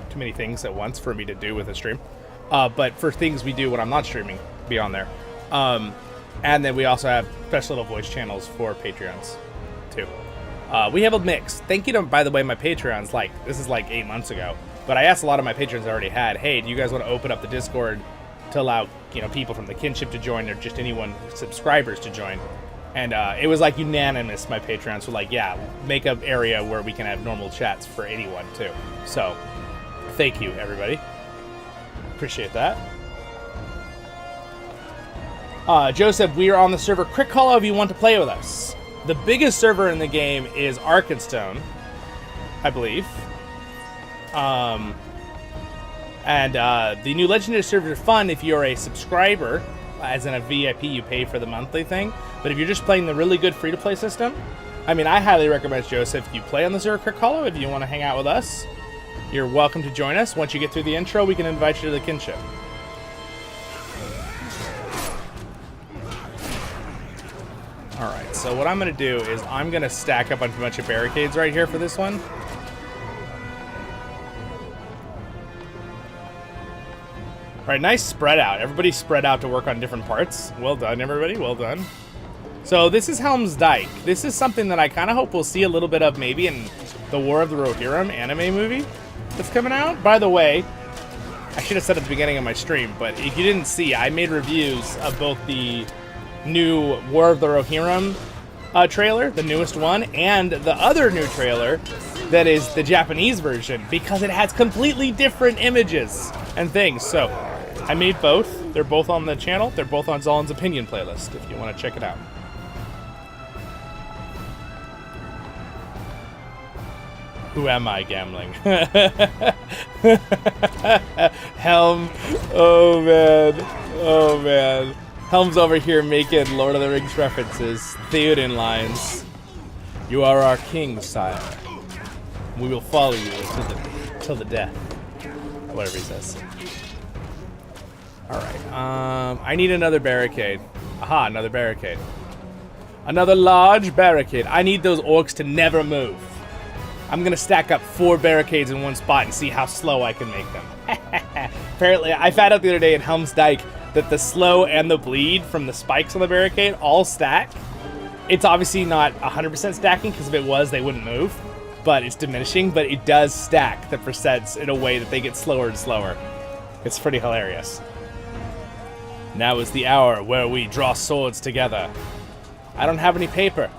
too many things at once for me to do with a stream. But for things we do when I'm not streaming, be on there. And then we also have special little voice channels for Patreons too. We have a mix. Thank you to, by the way, my Patreons. Like, this is like 8 months ago, but I asked a lot of my patrons I already had, hey, do you guys want to open up the Discord to allow, you know, people from the Kinship to join, or just anyone, subscribers to join? And it was like unanimous. My Patreons were like, yeah, make an area where we can have normal chats for anyone too. So thank you, everybody. Appreciate that. Joseph, we are on the server CrickHollow if you want to play with us. The biggest server in the game is Arkenstone, I believe. And the new Legendary Server is fun if you're a subscriber, as in a VIP, you pay for the monthly thing. But if you're just playing the really good free-to-play system, I mean, I highly recommend, Joseph, you play on the server CrickHollow if you want to hang out with us. You're welcome to join us. Once you get through the intro, we can invite you to the Kinship. Alright, so what I'm going to do is I'm going to stack up a bunch of barricades right here for this one. Alright, nice spread out. Everybody spread out to work on different parts. Well done, everybody. Well done. So this is Helm's Dyke. This is something that I kind of hope we'll see a little bit of maybe in the War of the Rohirrim anime movie that's coming out. By the way, I should have said at the beginning of my stream, but if you didn't see, I made reviews of both the new War of the Rohirrim trailer, the newest one, and the other new trailer that is the Japanese version, because it has completely different images and things. So I made both. They're both on the channel. They're both on Zollin's opinion playlist if you want to check it out. Who am I gambling? Helm. Oh man. Oh man. Helm's over here making Lord of the Rings references, Theoden lines. You are our king, sire. We will follow you till the death. Whatever he says. Alright, I need another barricade. Aha, another barricade. Another large barricade. I need those orcs to never move. I'm gonna stack up 4 barricades in one spot and see how slow I can make them. Apparently, I found out the other day in Helm's Dyke that the slow and the bleed from the spikes on the barricade all stack. It's obviously not 100% stacking, because if it was, they wouldn't move. But it's diminishing, but it does stack the percents in a way that they get slower and slower. It's pretty hilarious. Now is the hour where we draw swords together. I don't have any paper.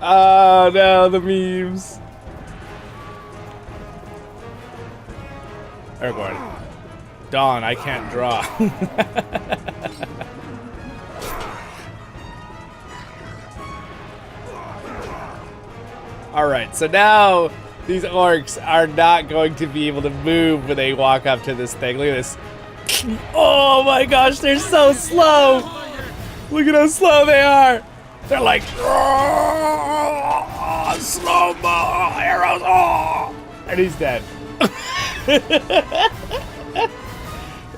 Oh no, the memes. Aragorn. Dawn, I can't draw. Alright, so now these orcs are not going to be able to move when they walk up to this thing. Look at this. Oh my gosh, they're so slow. Look at how slow they are. They're like, slow-mo, arrows, oh! And he's dead.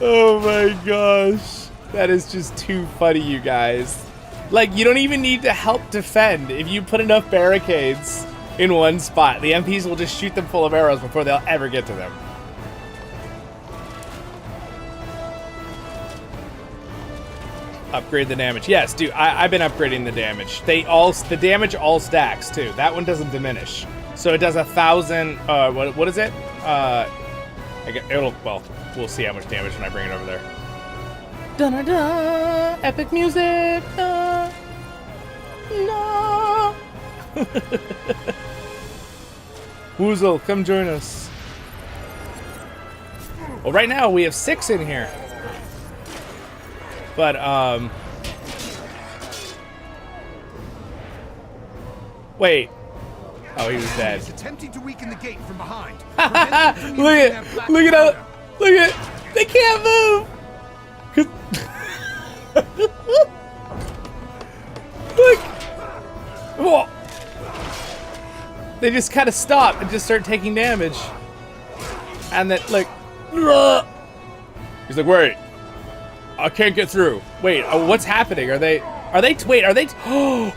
Oh my gosh. That is just too funny, you guys. Like, you don't even need to help defend. If you put enough barricades in one spot, the MPs will just shoot them full of arrows before they'll ever get to them. Upgrade the damage. Yes, dude, I've been upgrading the damage. The damage all stacks too. That one doesn't diminish. So it does 1,000, what is it? Well, we'll see how much damage when I bring it over there. Da-da-da, epic music, no. Woozle, come join us. Well, right now we have 6 in here. But, wait. Oh, he was dead. Attempting to weaken the gate from behind. Look at, they can't move. Look, Whoa. They just kind of stop and just start taking damage. And then, like, he's like, wait, I can't get through. Wait, what's happening? Wait,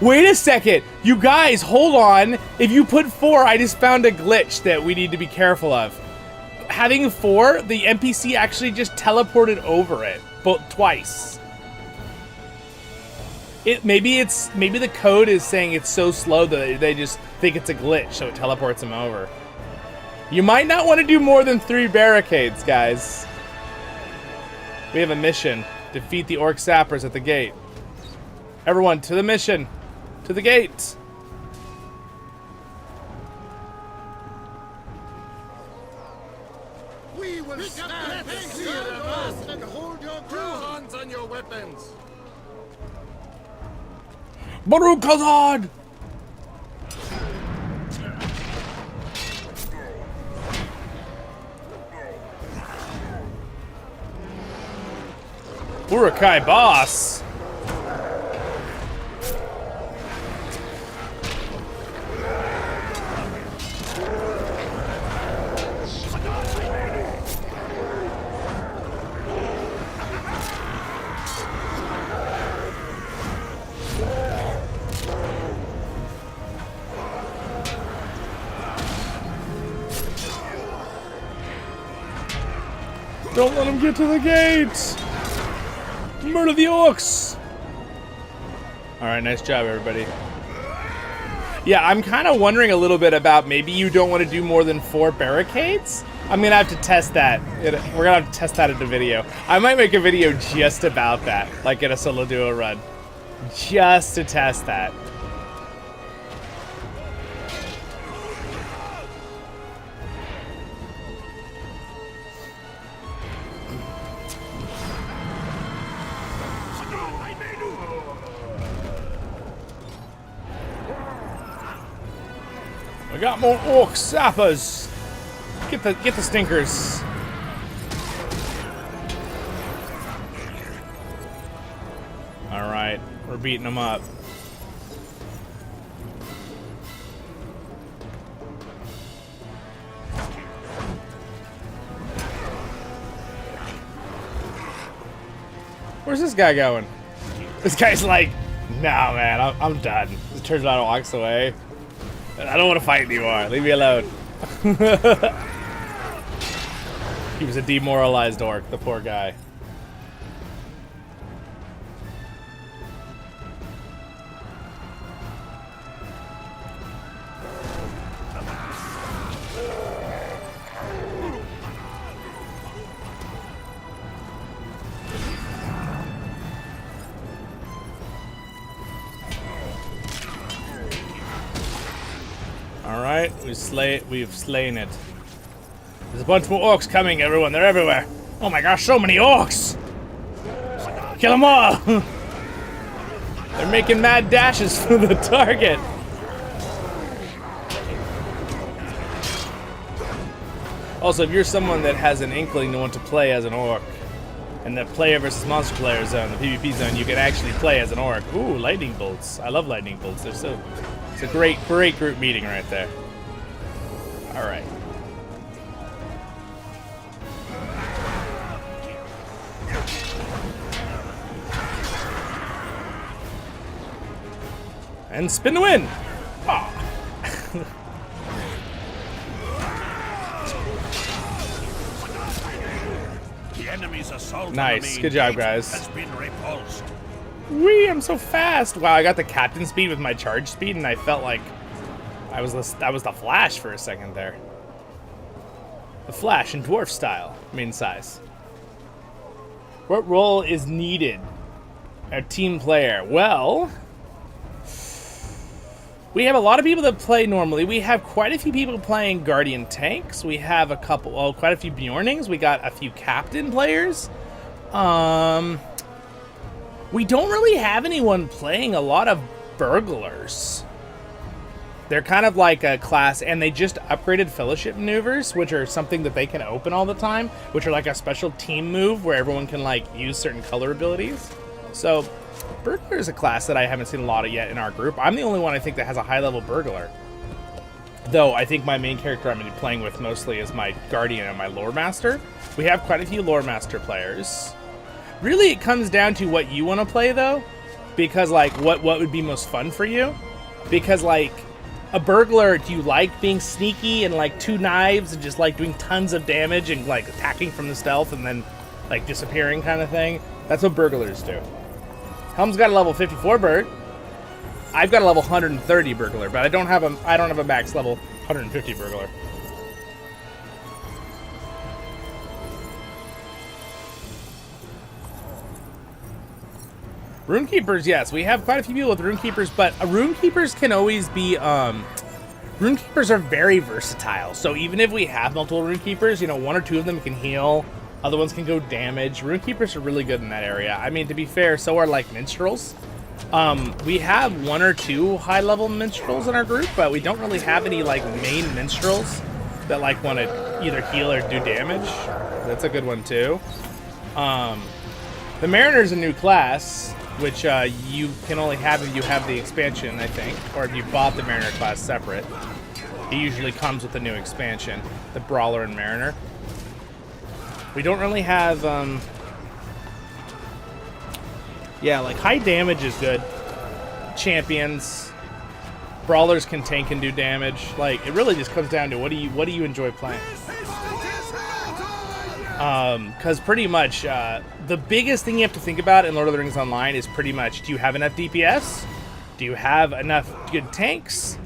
wait a second. You guys, hold on. If you put 4, I just found a glitch that we need to be careful of. Having 4, the NPC actually just teleported over it, but twice. Maybe the code is saying it's so slow that they just think it's a glitch, so it teleports them over. You might not want to do more than 3 barricades, guys. We have a mission. Defeat the orc sappers at the gate. Everyone, to the mission. To the gate. We will stand fast and hold your ground. Hands on your weapons. Baruch Khazad! Urukai boss. Don't let him get to the gate! Murder the orcs! Alright, nice job, everybody. Yeah, I'm kind of wondering a little bit about maybe you don't want to do more than 4 barricades? I'm going to have to test that. We're going to have to test that in the video. I might make a video just about that, like in a solo duo run. Just to test that. We got more orc sappers. Get the stinkers. All right, we're beating them up. Where's this guy going? This guy's like, nah, man, I'm done. He turns around and walks away. I don't want to fight anymore. Leave me alone. He was a demoralized orc, the poor guy. Alright, we've slain it. There's a bunch more orcs coming, everyone. They're everywhere. Oh my gosh, so many orcs! Kill them all! They're making mad dashes for the target. Also, if you're someone that has an inkling to want to play as an orc, in the player versus monster player zone, the PvP zone, you can actually play as an orc. Ooh, lightning bolts. I love lightning bolts. It's a great group meeting right there. All right. And spin to win. Oh. The enemy's assault Nice. Good job, guys. has been repulsed. Whee, I'm so fast. Wow, I got the captain speed with my charge speed, and I felt like I was the Flash for a second there. The Flash in dwarf style, main size. What role is needed? A team player. Well, we have a lot of people that play normally. We have quite a few people playing Guardian tanks. We have quite a few Bjornings. We got a few captain players. We don't really have anyone playing a lot of burglars. They're kind of like a class, and they just upgraded fellowship maneuvers, which are something that they can open all the time, which are like a special team move where everyone can like use certain color abilities. So Burglar is a class that I haven't seen a lot of yet in our group. I'm the only one I think that has a high-level Burglar. Though, I think my main character I'm going to be playing with mostly is my Guardian and my Lore Master. We have quite a few Lore Master players. Really, it comes down to what you want to play, though. Because, like, what would be most fun for you? Because, like, a Burglar, do you like being sneaky and, like, 2 knives and just, like, doing tons of damage and, like, attacking from the stealth and then, like, disappearing kind of thing? That's what Burglars do. Helm's got a level 54 Burg. I've got a level 130 Burglar, but I don't have a max level 150 Burglar. Runekeepers, yes, we have quite a few people with Runekeepers, but Runekeepers can always be, Runekeepers are very versatile, so even if we have multiple Runekeepers, you know, 1 or 2 of them can heal, other ones can go damage. Runekeepers are really good in that area. I mean, to be fair, so are, like, Minstrels. We have 1 or 2 high-level Minstrels in our group, but we don't really have any, like, main Minstrels that, like, want to either heal or do damage. That's a good one, too. The Mariner's a new class, which you can only have if you have the expansion, I think, or if you bought the Mariner class separate. It usually comes with the new expansion, the Brawler and Mariner. We don't really have, yeah, like, high damage is good. Champions, Brawlers can tank and do damage. Like, it really just comes down to what do you enjoy playing? Because pretty much, the biggest thing you have to think about in Lord of the Rings Online is pretty much, do you have enough DPS? Do you have enough good tanks?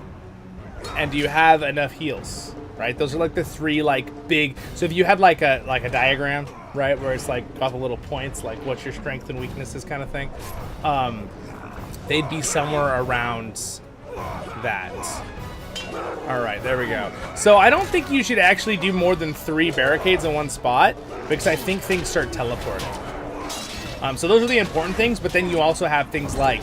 And do you have enough heals? Right? Those are like the 3 like big. So if you had like a diagram, right, where it's like got the little points, like what's your strength and weaknesses kind of thing, they'd be somewhere around that. All right, there we go. So I don't think you should actually do more than 3 barricades in one spot because I think things start teleporting. So those are the important things, but then you also have things like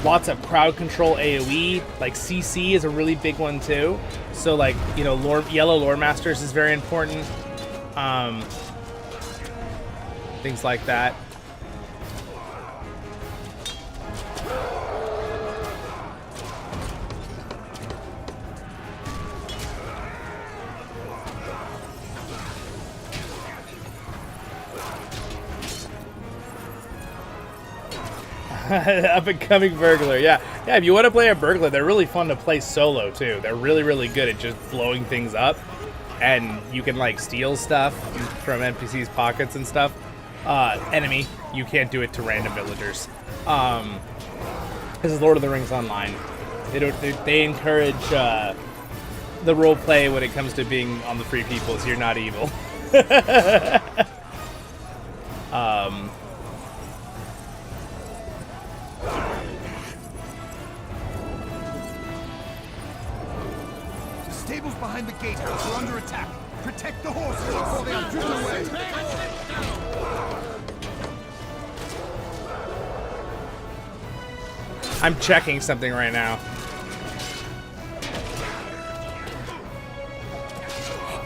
lots of crowd control AoE, like CC is a really big one too. So like, you know, yellow lore masters is very important. Things like that. Up and coming Burglar, yeah. Yeah, if you want to play a Burglar, they're really fun to play solo too. They're really, really good at just blowing things up. And you can like steal stuff from NPCs' pockets and stuff. Enemy, you can't do it to random villagers. This is Lord of the Rings Online. They encourage the role play when it comes to being on the free people, so you're not evil. Stables behind the gatehouse are under attack. Protect the horses before they are driven away. I'm checking something right now.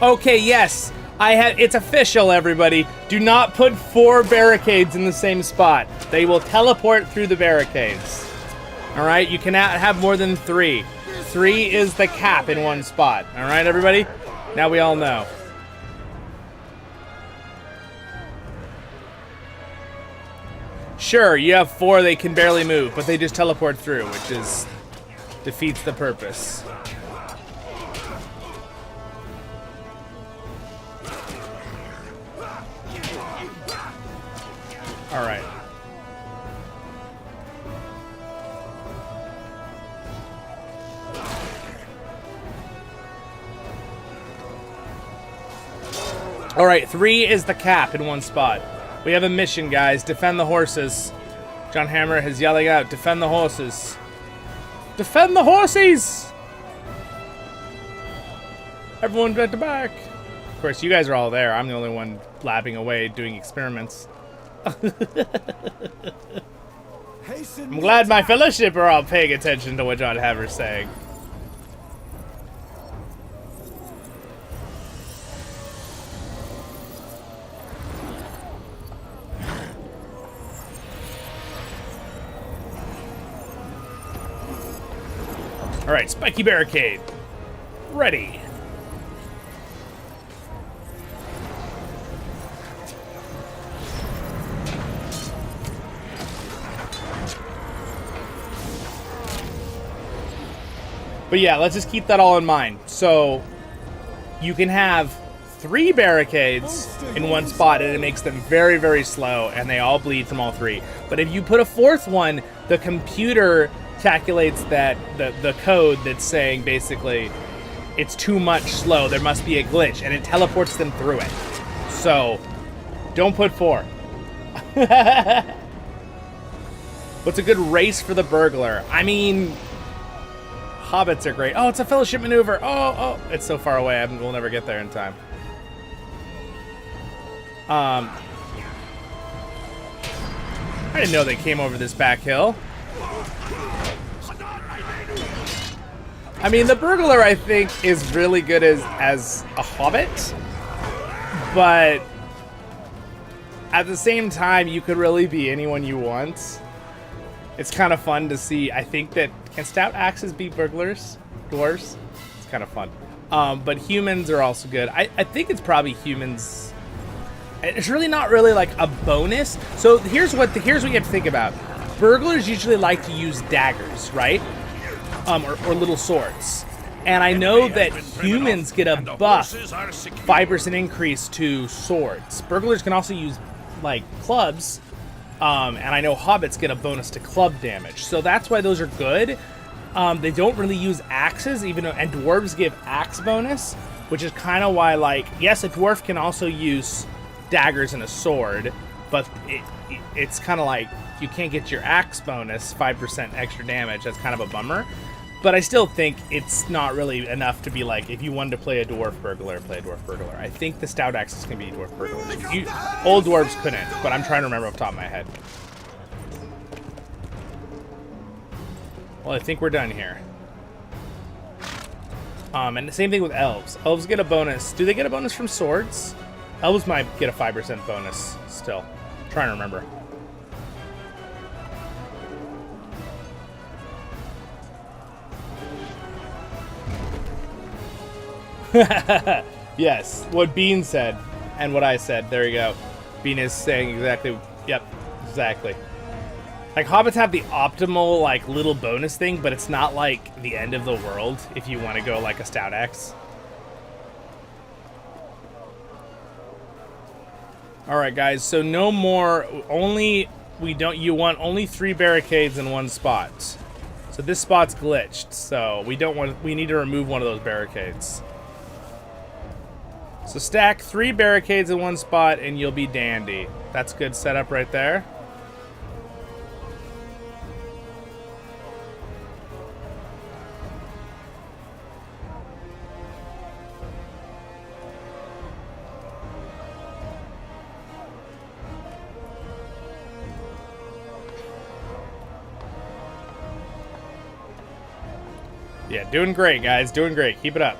Okay, yes. It's official, everybody. Do not put 4 barricades in the same spot. They will teleport through the barricades. All right, you cannot have more than 3. 3 is the cap in one spot. All right, everybody? Now we all know. Sure, you have 4, they can barely move, but they just teleport through, which defeats the purpose. All right. All right, 3 is the cap in one spot. We have a mission, guys. Defend the horses. John Hammer is yelling out, defend the horses. Defend the horses! Everyone back to back. Of course, you guys are all there. I'm the only one blabbing away doing experiments. I'm glad my fellowship are all paying attention to what John Hammer's saying. All right, spiky barricade. Ready. But yeah, let's just keep that all in mind. So you can have 3 barricades in one spot and it makes them very, very slow and they all bleed from all 3. But if you put a 4th one, the computer calculates that the code that's saying basically it's too much slow, there must be a glitch, and it teleports them through it. So don't put 4. What's a good race for the burglar? I mean, hobbits are great. Oh, it's a fellowship maneuver. Oh, it's so far away. We'll never get there in time. I didn't know they came over this back hill. I mean, the burglar, I think, is really good as a hobbit, but at the same time, you could really be anyone you want. It's kind of fun to see. I think that, can stout axes be burglars? Dwarves? It's kind of fun. But humans are also good. I think it's probably humans. It's really not really like a bonus. So here's what you have to think about. Burglars usually like to use daggers, right? Or little swords. And I know that humans get a buff, 5% increase to swords. Burglars can also use, like, clubs. And I know hobbits get a bonus to club damage. So that's why those are good. They don't really use axes, and dwarves give axe bonus, which is kind of why, like, yes, a dwarf can also use daggers and a sword, but it's kind of like you can't get your axe bonus, 5% extra damage. That's kind of a bummer. But I still think it's not really enough to be like, if you wanted to play a dwarf burglar, play a dwarf burglar. I think the stout axes can be dwarf burglars. Old dwarves couldn't, but I'm trying to remember off the top of my head. Well, I think we're done here. And the same thing with elves. Elves get a bonus. Do they get a bonus from swords? Elves might get a 5% bonus still. I'm trying to remember. Yes, what Bean said and what I said. There you go. Bean is saying exactly. Yep, exactly. Like, hobbits have the optimal, like, little bonus thing, but it's not like the end of the world if you want to go like a stout axe. All right, guys. So no more. You want only 3 barricades in one spot. So this spot's glitched. So we need to remove one of those barricades. So stack 3 barricades in one spot and you'll be dandy. That's good setup right there. Yeah, doing great, guys. Doing great. Keep it up.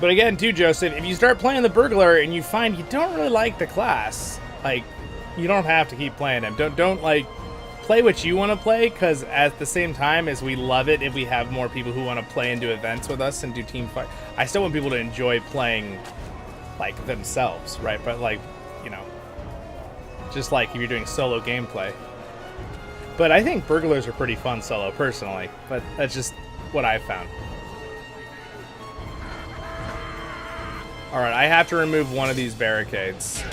But again, too, Joseph, if you start playing the burglar and you find you don't really like the class, like, you don't have to keep playing him. Don't like, play what you want to play, because at the same time as we love it if we have more people who want to play and do events with us and do team fight, I still want people to enjoy playing, like, themselves, right? But, like, you know, just like if you're doing solo gameplay. But I think burglars are pretty fun solo, personally. But that's just what I've found. Alright, I have to remove one of these barricades.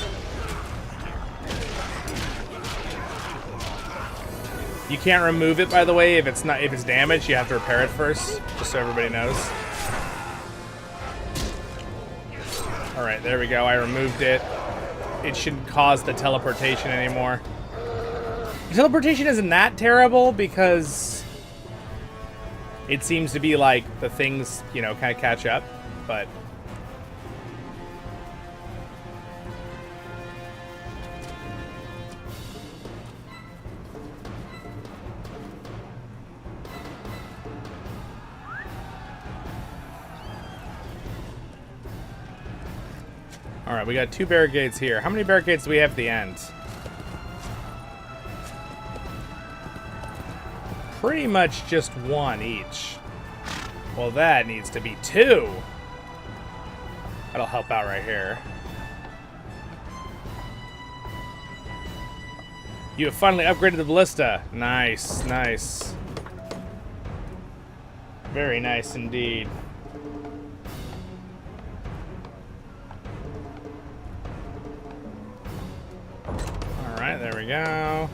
You can't remove it, by the way, if it's damaged. You have to repair it first, just so everybody knows. Alright, there we go. I removed it. It shouldn't cause the teleportation anymore. The teleportation isn't that terrible because it seems to be like the things, you know, kind of catch up, but... Alright, we got 2 barricades here. How many barricades do we have at the end? pretty much just one each. Well, that needs to be 2. That'll help out right here. You have finally upgraded the ballista. Nice, nice. Very nice indeed. Alright, there we go.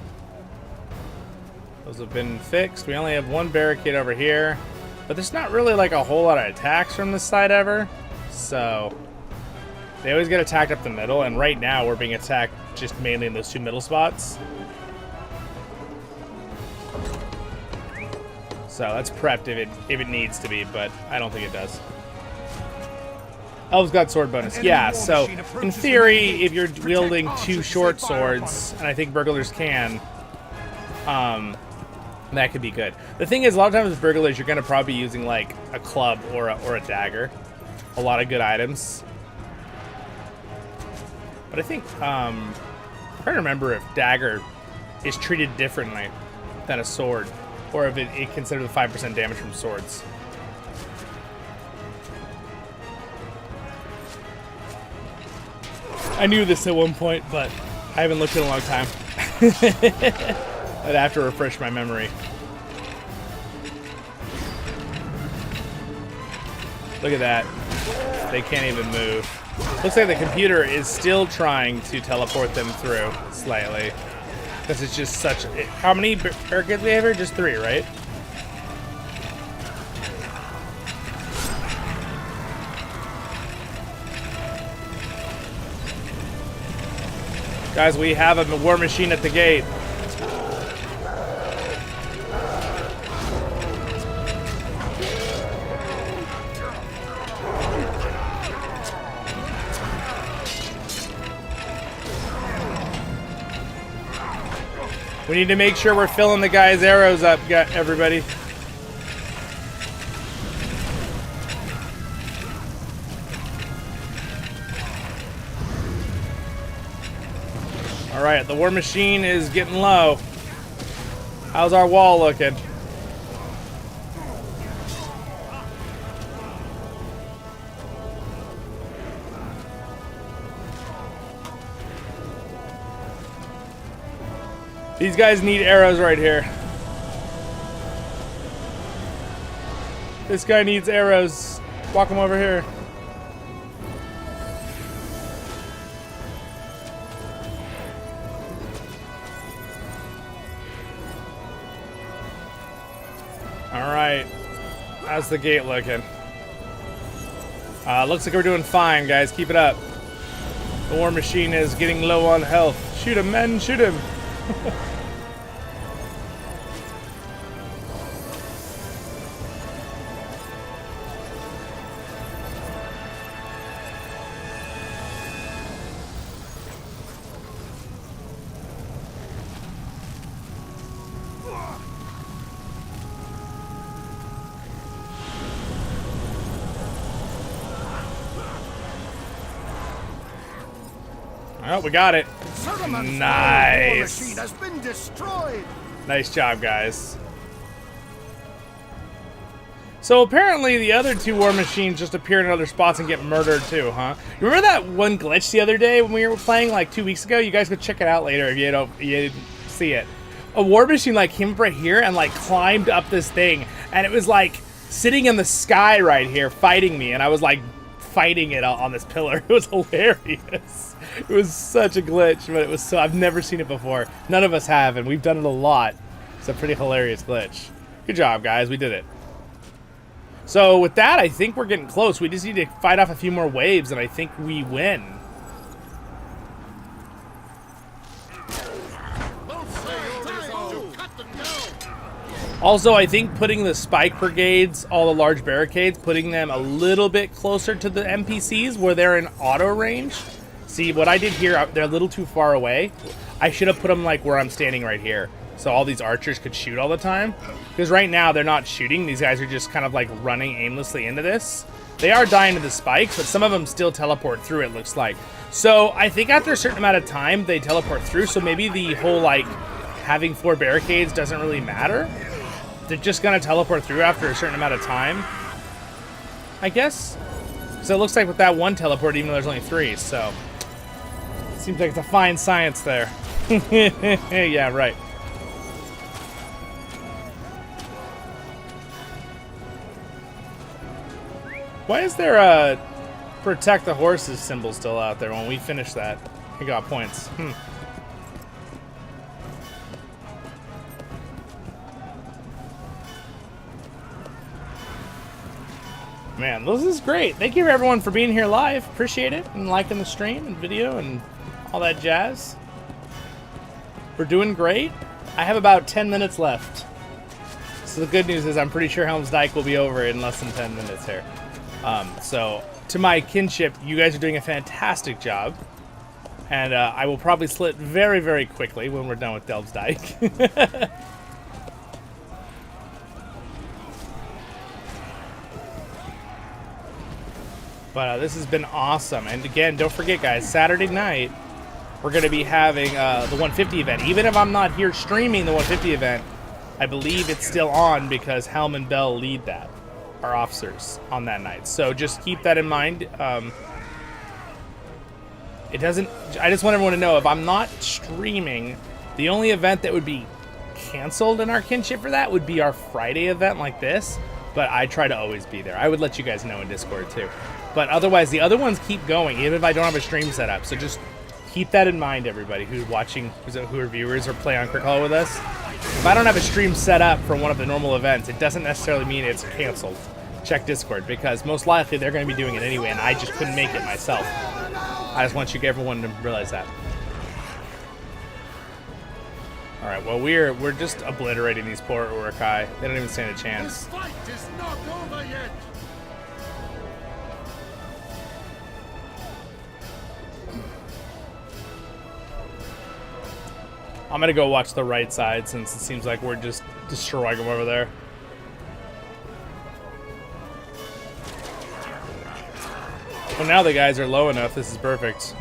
Those have been fixed. We only have one barricade over here. But there's not really like a whole lot of attacks from this side ever. So they always get attacked up the middle, and right now we're being attacked just mainly in those 2 middle spots. So that's prepped if it needs to be, but I don't think it does. Elves got sword bonus. Yeah, so in theory, if you're wielding 2 short swords, and I think burglars can, that could be good. The thing is, a lot of times with burglars, you're going to probably be using like a club or a dagger. A lot of good items. But I think, I'm trying to remember if dagger is treated differently than a sword, or if it considers the 5% damage from swords. I knew this at one point, but I haven't looked in a long time. I'd have to refresh my memory. Look at that. They can't even move. Looks like the computer is still trying to teleport them through slightly. Because it's just such... How many barricades we have here? Just 3, right? Guys, we have a war machine at the gate. We need to make sure we're filling the guy's arrows up, everybody. All right, the war machine is getting low. How's our wall looking? These guys need arrows right here. This guy needs arrows. Walk him over here. Alright. How's the gate looking? Looks like we're doing fine, guys. Keep it up. The war machine is getting low on health. Shoot him, men. Shoot him. Oh, we got it. Nice. Has been destroyed. Nice job, guys. So apparently the other 2 war machines just appear in other spots and get murdered too, huh? You remember that one glitch the other day when we were playing like 2 weeks ago? You guys could check it out later if you didn't see it. A war machine like came up right here and like climbed up this thing, and it was like sitting in the sky right here fighting me, and I was like fighting it on this pillar. It was hilarious. It was such a glitch, but it was so... I've never seen it before. None of us have, and we've done it a lot. It's a pretty hilarious glitch. Good job, guys. We did it. So with that, I think we're getting close. We just need to fight off a few more waves, and I think we win. Also, I think putting the spike brigades, all the large barricades, putting them a little bit closer to the NPCs where they're in auto range. See, what I did here, they're a little too far away. I should have put them like where I'm standing right here, so all these archers could shoot all the time. Because right now, they're not shooting. These guys are just kind of like running aimlessly into this. They are dying to the spikes, but some of them still teleport through, it looks like. So I think after a certain amount of time, they teleport through, so maybe the whole like having 4 barricades doesn't really matter. they're just gonna teleport through after a certain amount of time, I guess. So it looks like with that one teleport, even though there's only 3, so seems like it's a fine science there. Yeah, right. Why is there a protect the horses symbol still out there when we finish that? He got points. Man, this is great. Thank you everyone for being here live. Appreciate it. And liking the stream and video and all that jazz. We're doing great. I have about 10 minutes left. So the good news is I'm pretty sure Helm's Dyke will be over in less than 10 minutes here. So to my kinship, you guys are doing a fantastic job. And I will probably slit very, very quickly when we're done with Delve's Dyke. But this has been awesome. And again, don't forget, guys, Saturday night, we're going to be having the 150 event. Even if I'm not here streaming the 150 event, I believe it's still on because Helm and Bell lead that, our officers, on that night. So just keep that in mind. I just want everyone to know, if I'm not streaming, the only event that would be canceled in our kinship for that would be our Friday event like this. But I try to always be there. I would let you guys know in Discord too. But otherwise, the other ones keep going, even if I don't have a stream set up. So just keep that in mind, everybody who's watching, who are viewers or play on CrickHollow with us. If I don't have a stream set up for one of the normal events, it doesn't necessarily mean it's canceled. Check Discord, because most likely they're going to be doing it anyway, and I just couldn't make it myself. I just want everyone to realize that. All right, well, we're just obliterating these poor Urukai. They don't even stand a chance. This fight is not over yet. I'm gonna go watch the right side since it seems like we're just destroying them over there. Well, now the guys are low enough. This is perfect.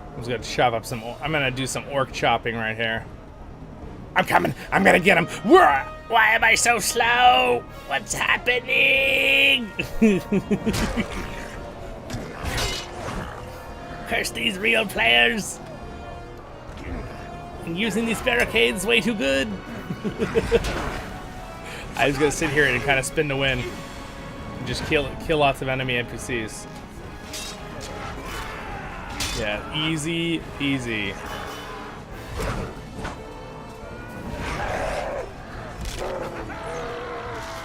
I'm just gonna chop up some. I'm gonna do some orc chopping right here. I'm coming. I'm gonna get him. Why am I so slow? What's happening? Curse these real players. And using these barricades way too good. I was gonna sit here and kind of spin to win. And just kill lots of enemy NPCs. Yeah, easy peasy.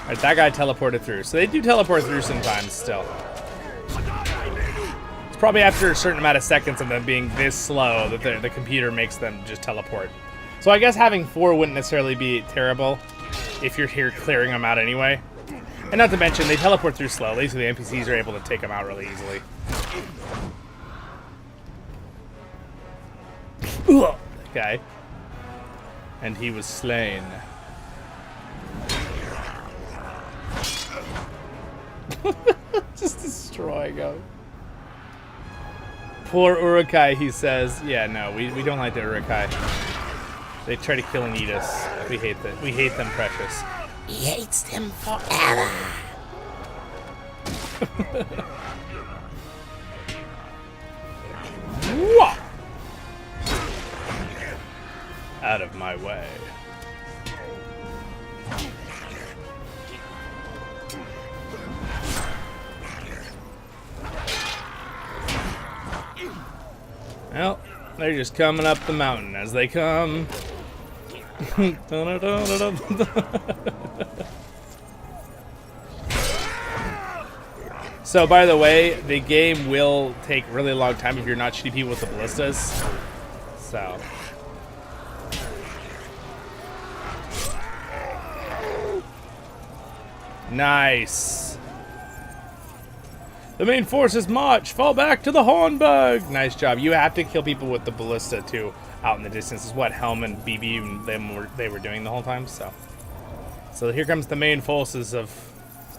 Alright, that guy teleported through. So they do teleport through sometimes still. It's probably after a certain amount of seconds of them being this slow that the computer makes them just teleport. So I guess having 4 wouldn't necessarily be terrible if you're here clearing them out anyway. And not to mention, they teleport through slowly, so the NPCs are able to take them out really easily. Okay. And he was slain. Just destroying him. Poor Urukai, he says. Yeah, no, we don't like the Urukai. They try to kill and eat us. We hate that. We hate them precious. He hates them forever. Whoa! Out of my way. Well, they're just coming up the mountain as they come. So, by the way, the game will take a really long time if you're not shooting people with the ballistas. So. Nice. The main forces march. Fall back to the Hornburg. Nice job. You have to kill people with the ballista too, out in the distance. Is what Helm and BB and they were doing the whole time. So here comes the main forces of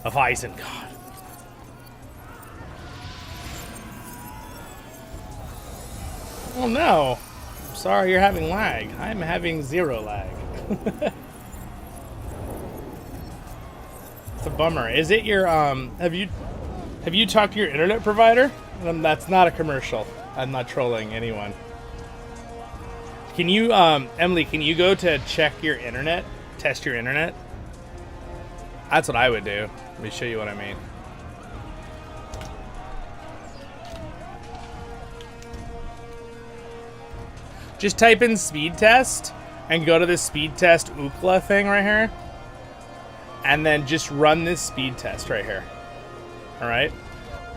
Isengard. Oh no! Sorry you're having lag. I'm having 0 lag. It's a bummer. Is it your have you talked to your internet provider? That's not a commercial. I'm not trolling anyone. Can you Emily, can you go to check your internet? Test your internet? That's what I would do. Let me show you what I mean. Just type in speed test and go to the speed test Ookla thing right here. And then just run this speed test right here. All right.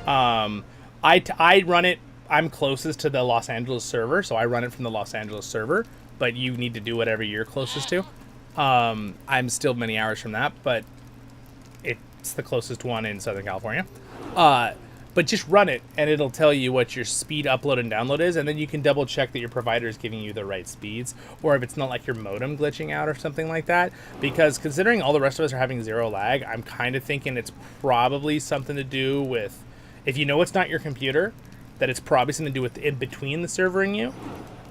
I run it. I'm closest to the Los Angeles server, so I run it from the Los Angeles server. But you need to do whatever you're closest to. I'm still many hours from that, but it's the closest one in Southern California. But just run it, and it'll tell you what your speed upload and download is, and then you can double check that your provider is giving you the right speeds, or if it's not like your modem glitching out or something like that. Because considering all the rest of us are having 0 lag, I'm kind of thinking it's probably something to do with, if you know it's not your computer, that it's probably something to do with in between the server and you,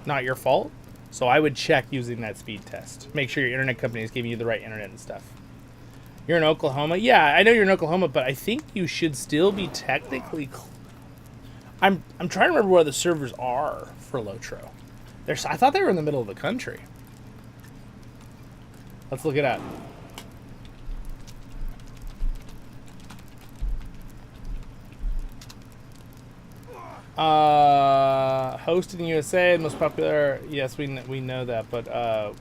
not your fault. So I would check using that speed test. Make sure your internet company is giving you the right internet and stuff. You're in Oklahoma? Yeah, I know you're in Oklahoma, but I think you should still be technically... I'm trying to remember where the servers are for LOTRO. I thought they were in the middle of the country. Let's look it up. Hosted in USA, most popular... Yes, we know that, but...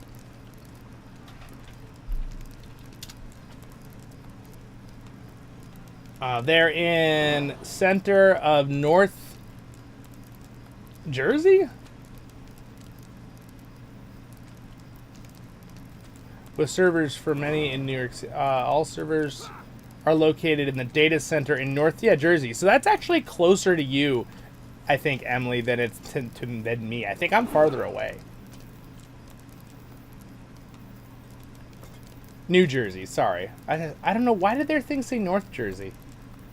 they're in center of North Jersey? With servers for many in New York City. All servers are located in the data center in North Jersey. So that's actually closer to you, I think, Emily, than it's than me. I think I'm farther away. New Jersey, sorry. I don't know, why did their thing say North Jersey?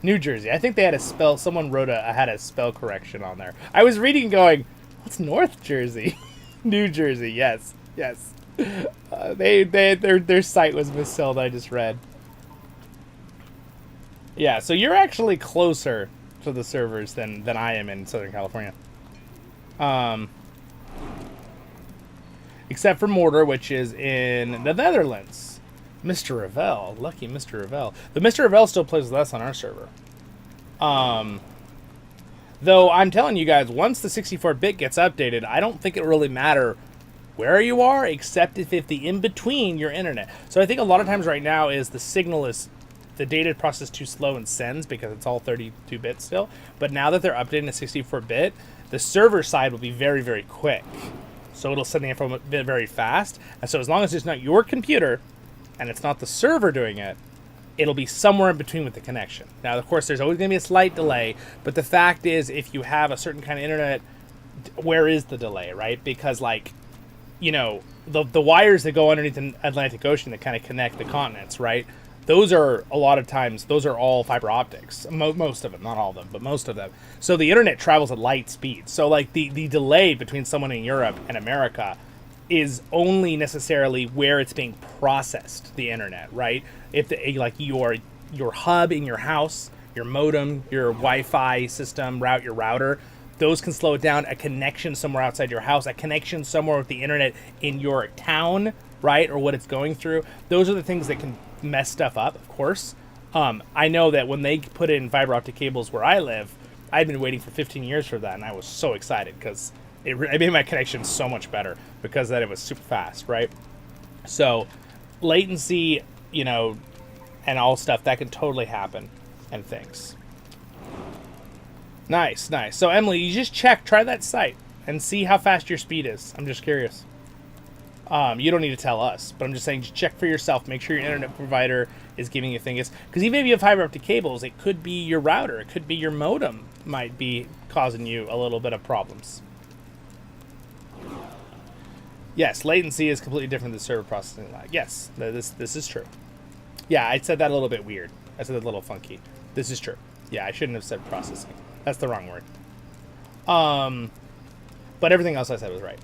New Jersey. I think they had a spell. Someone had a spell correction on there. I was reading, going, "What's North Jersey?" New Jersey. Yes, yes. Their site was misspelled. I just read. Yeah. So you're actually closer to the servers than I am in Southern California. Except for Mortar, which is in the Netherlands. Mr. Ravel. Lucky Mr. Ravel. The Mr. Ravel still plays with us on our server. Though I'm telling you guys, once the 64-bit gets updated, I don't think it really matter where you are, except if the in-between your internet. So I think a lot of times right now is the signal is, the data process too slow and sends because it's all 32-bit still. But now that they're updating to 64-bit, the server side will be very, very quick. So it'll send the info very fast. And so as long as it's not your computer, and it's not the server doing it, it'll be somewhere in between with the connection. Now, of course, there's always going to be a slight delay, but the fact is, if you have a certain kind of internet, where is the delay, right? Because, like, you know, the wires that go underneath the Atlantic Ocean that kind of connect the continents, right? Those are, a lot of times, those are all fiber optics. Most of them, not all of them, but most of them. So the internet travels at light speed. So, like, the delay between someone in Europe and America is only necessarily where it's being processed, the internet, right? If like your hub in your house, your modem, your Wi-Fi system, your router, those can slow it down. A connection somewhere outside your house, a connection somewhere with the internet in your town, right, or what it's going through. Those are the things that can mess stuff up, of course. I know that when they put in fiber optic cables where I live, I'd been waiting for 15 years for that, and I was so excited because it made my connection so much better because that it was super fast, right? So latency, you know, and all stuff, that can totally happen and things. Nice, nice. So Emily, you just try that site and see how fast your speed is. I'm just curious. You don't need to tell us, but I'm just saying, just check for yourself. Make sure your internet provider is giving you things. Because even if you have fiber optic cables, it could be your router. It could be your modem might be causing you a little bit of problems. Yes, latency is completely different than server processing lag. Yes, this is true. Yeah, I said that a little bit weird. I said that a little funky. This is true. Yeah, I shouldn't have said processing. That's the wrong word. But everything else I said was right.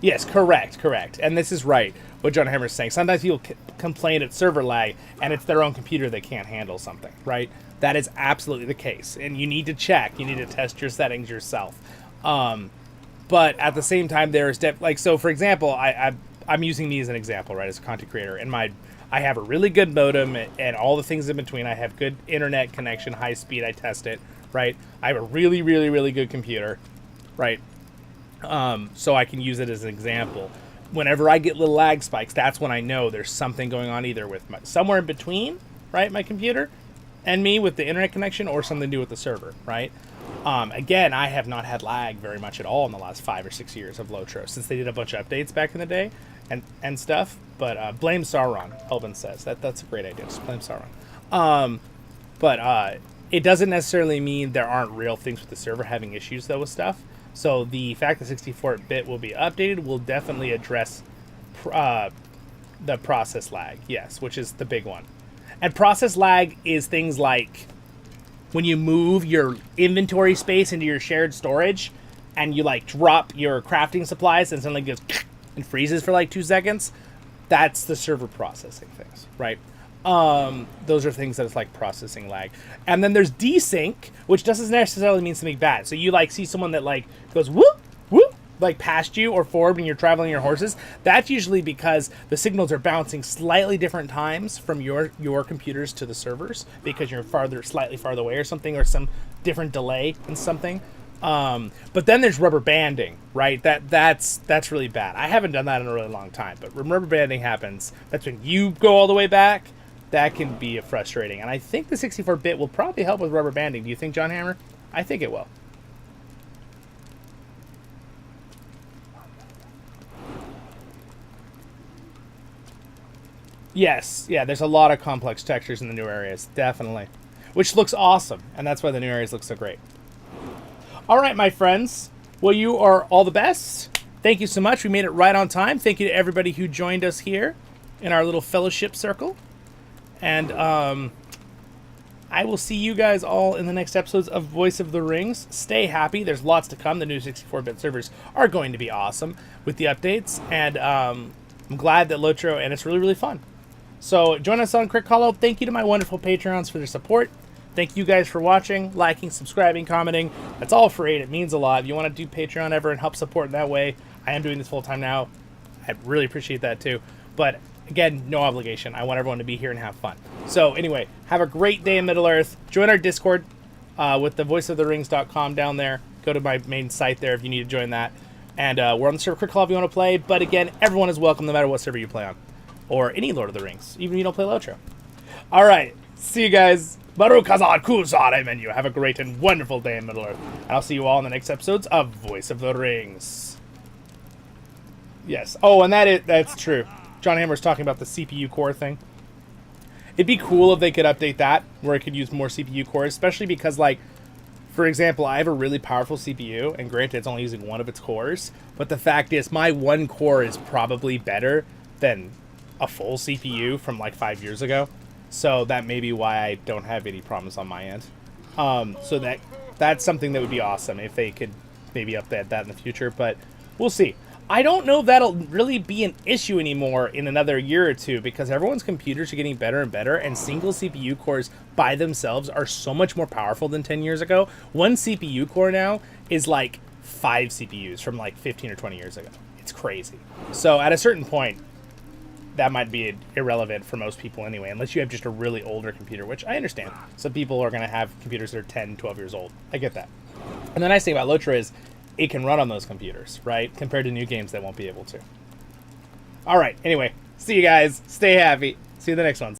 Yes, correct. And this is right, what John Hammer's saying. Sometimes people complain at server lag, and it's their own computer that can't handle something, right? That is absolutely the case. And you need to check. You need to test your settings yourself. But at the same time, there's so for example, I'm using me as an example, right, as a content creator, and I have a really good modem and all the things in between. I have good internet connection, high speed. I test it, right? I have a really, really, really good computer, right? So I can use it as an example. Whenever I get little lag spikes, that's when I know there's something going on, either with somewhere in between, right, my computer and me with the internet connection, or something to do with the server, right? Again, I have not had lag very much at all in the last 5 or 6 years of LOTRO, since they did a bunch of updates back in the day and stuff. But blame Sauron, Elvin says. That's a great idea. Just blame Sauron. But it doesn't necessarily mean there aren't real things with the server having issues, though, with stuff. So the fact that 64-bit will be updated will definitely address the process lag, yes, which is the big one. And process lag is things like when you move your inventory space into your shared storage and you like drop your crafting supplies and suddenly goes and freezes for like 2 seconds. That's the server processing things, right? Those are things that it's like processing lag. And then there's desync, which doesn't necessarily mean something bad. So you like see someone that like goes whoop whoop like past you or forward when you're traveling your horses. That's usually because the signals are bouncing slightly different times from your computers to the servers, because you're slightly farther away or something, or some different delay in something. But then there's rubber banding, right? That's really bad. I haven't done that in a really long time, but when rubber banding happens, that's when you go all the way back. That can be frustrating. And I think the 64-bit will probably help with rubber banding. Do you think, John Hammer? I think it will. Yes, yeah, there's a lot of complex textures in the new areas, definitely. Which looks awesome, and that's why the new areas look so great. All right, my friends. Well, you are all the best. Thank you so much. We made it right on time. Thank you to everybody who joined us here in our little fellowship circle. And I will see you guys all in the next episodes of Voice of the Rings. Stay happy. There's lots to come. The new 64-bit servers are going to be awesome with the updates. And I'm glad that LOTRO, and it's really, really fun. So join us on CrickHollow. Thank you to my wonderful Patreons for their support. Thank you guys for watching, liking, subscribing, commenting. That's all free, and it means a lot. If you want to do Patreon ever and help support in that way, I am doing this full time now. I really appreciate that too. But again, no obligation. I want everyone to be here and have fun. So anyway, have a great day in Middle-earth. Join our Discord with the voiceoftherings.com down there. Go to my main site there if you need to join that. And we're on the server CrickHollow if you want to play. But again, everyone is welcome no matter what server you play on. Or any Lord of the Rings, even if you don't play LOTRO. All right, see you guys. Baruch Hazar Kuzar, amen. You have a great and wonderful day in Middle-earth. And I'll see you all in the next episodes of Voice of the Rings. Yes. Oh, and that's true. John Hammer's talking about the CPU core thing. It'd be cool if they could update that, where it could use more CPU cores, especially because, like, for example, I have a really powerful CPU, and granted, it's only using one of its cores, but the fact is, my one core is probably better than a full CPU from, like, 5 years ago. So that may be why I don't have any problems on my end. So that's something that would be awesome if they could maybe update that in the future, but we'll see. I don't know if that'll really be an issue anymore in another year or two, because everyone's computers are getting better and better, and single CPU cores by themselves are so much more powerful than 10 years ago. One CPU core now is like 5 CPUs from like 15 or 20 years ago. It's crazy. So at a certain point, that might be irrelevant for most people anyway, unless you have just a really older computer, which I understand. Some people are going to have computers that are 10, 12 years old. I get that. And the nice thing about LOTRO is it can run on those computers, right? Compared to new games that won't be able to. All right, anyway, see you guys. Stay happy. See you in the next one.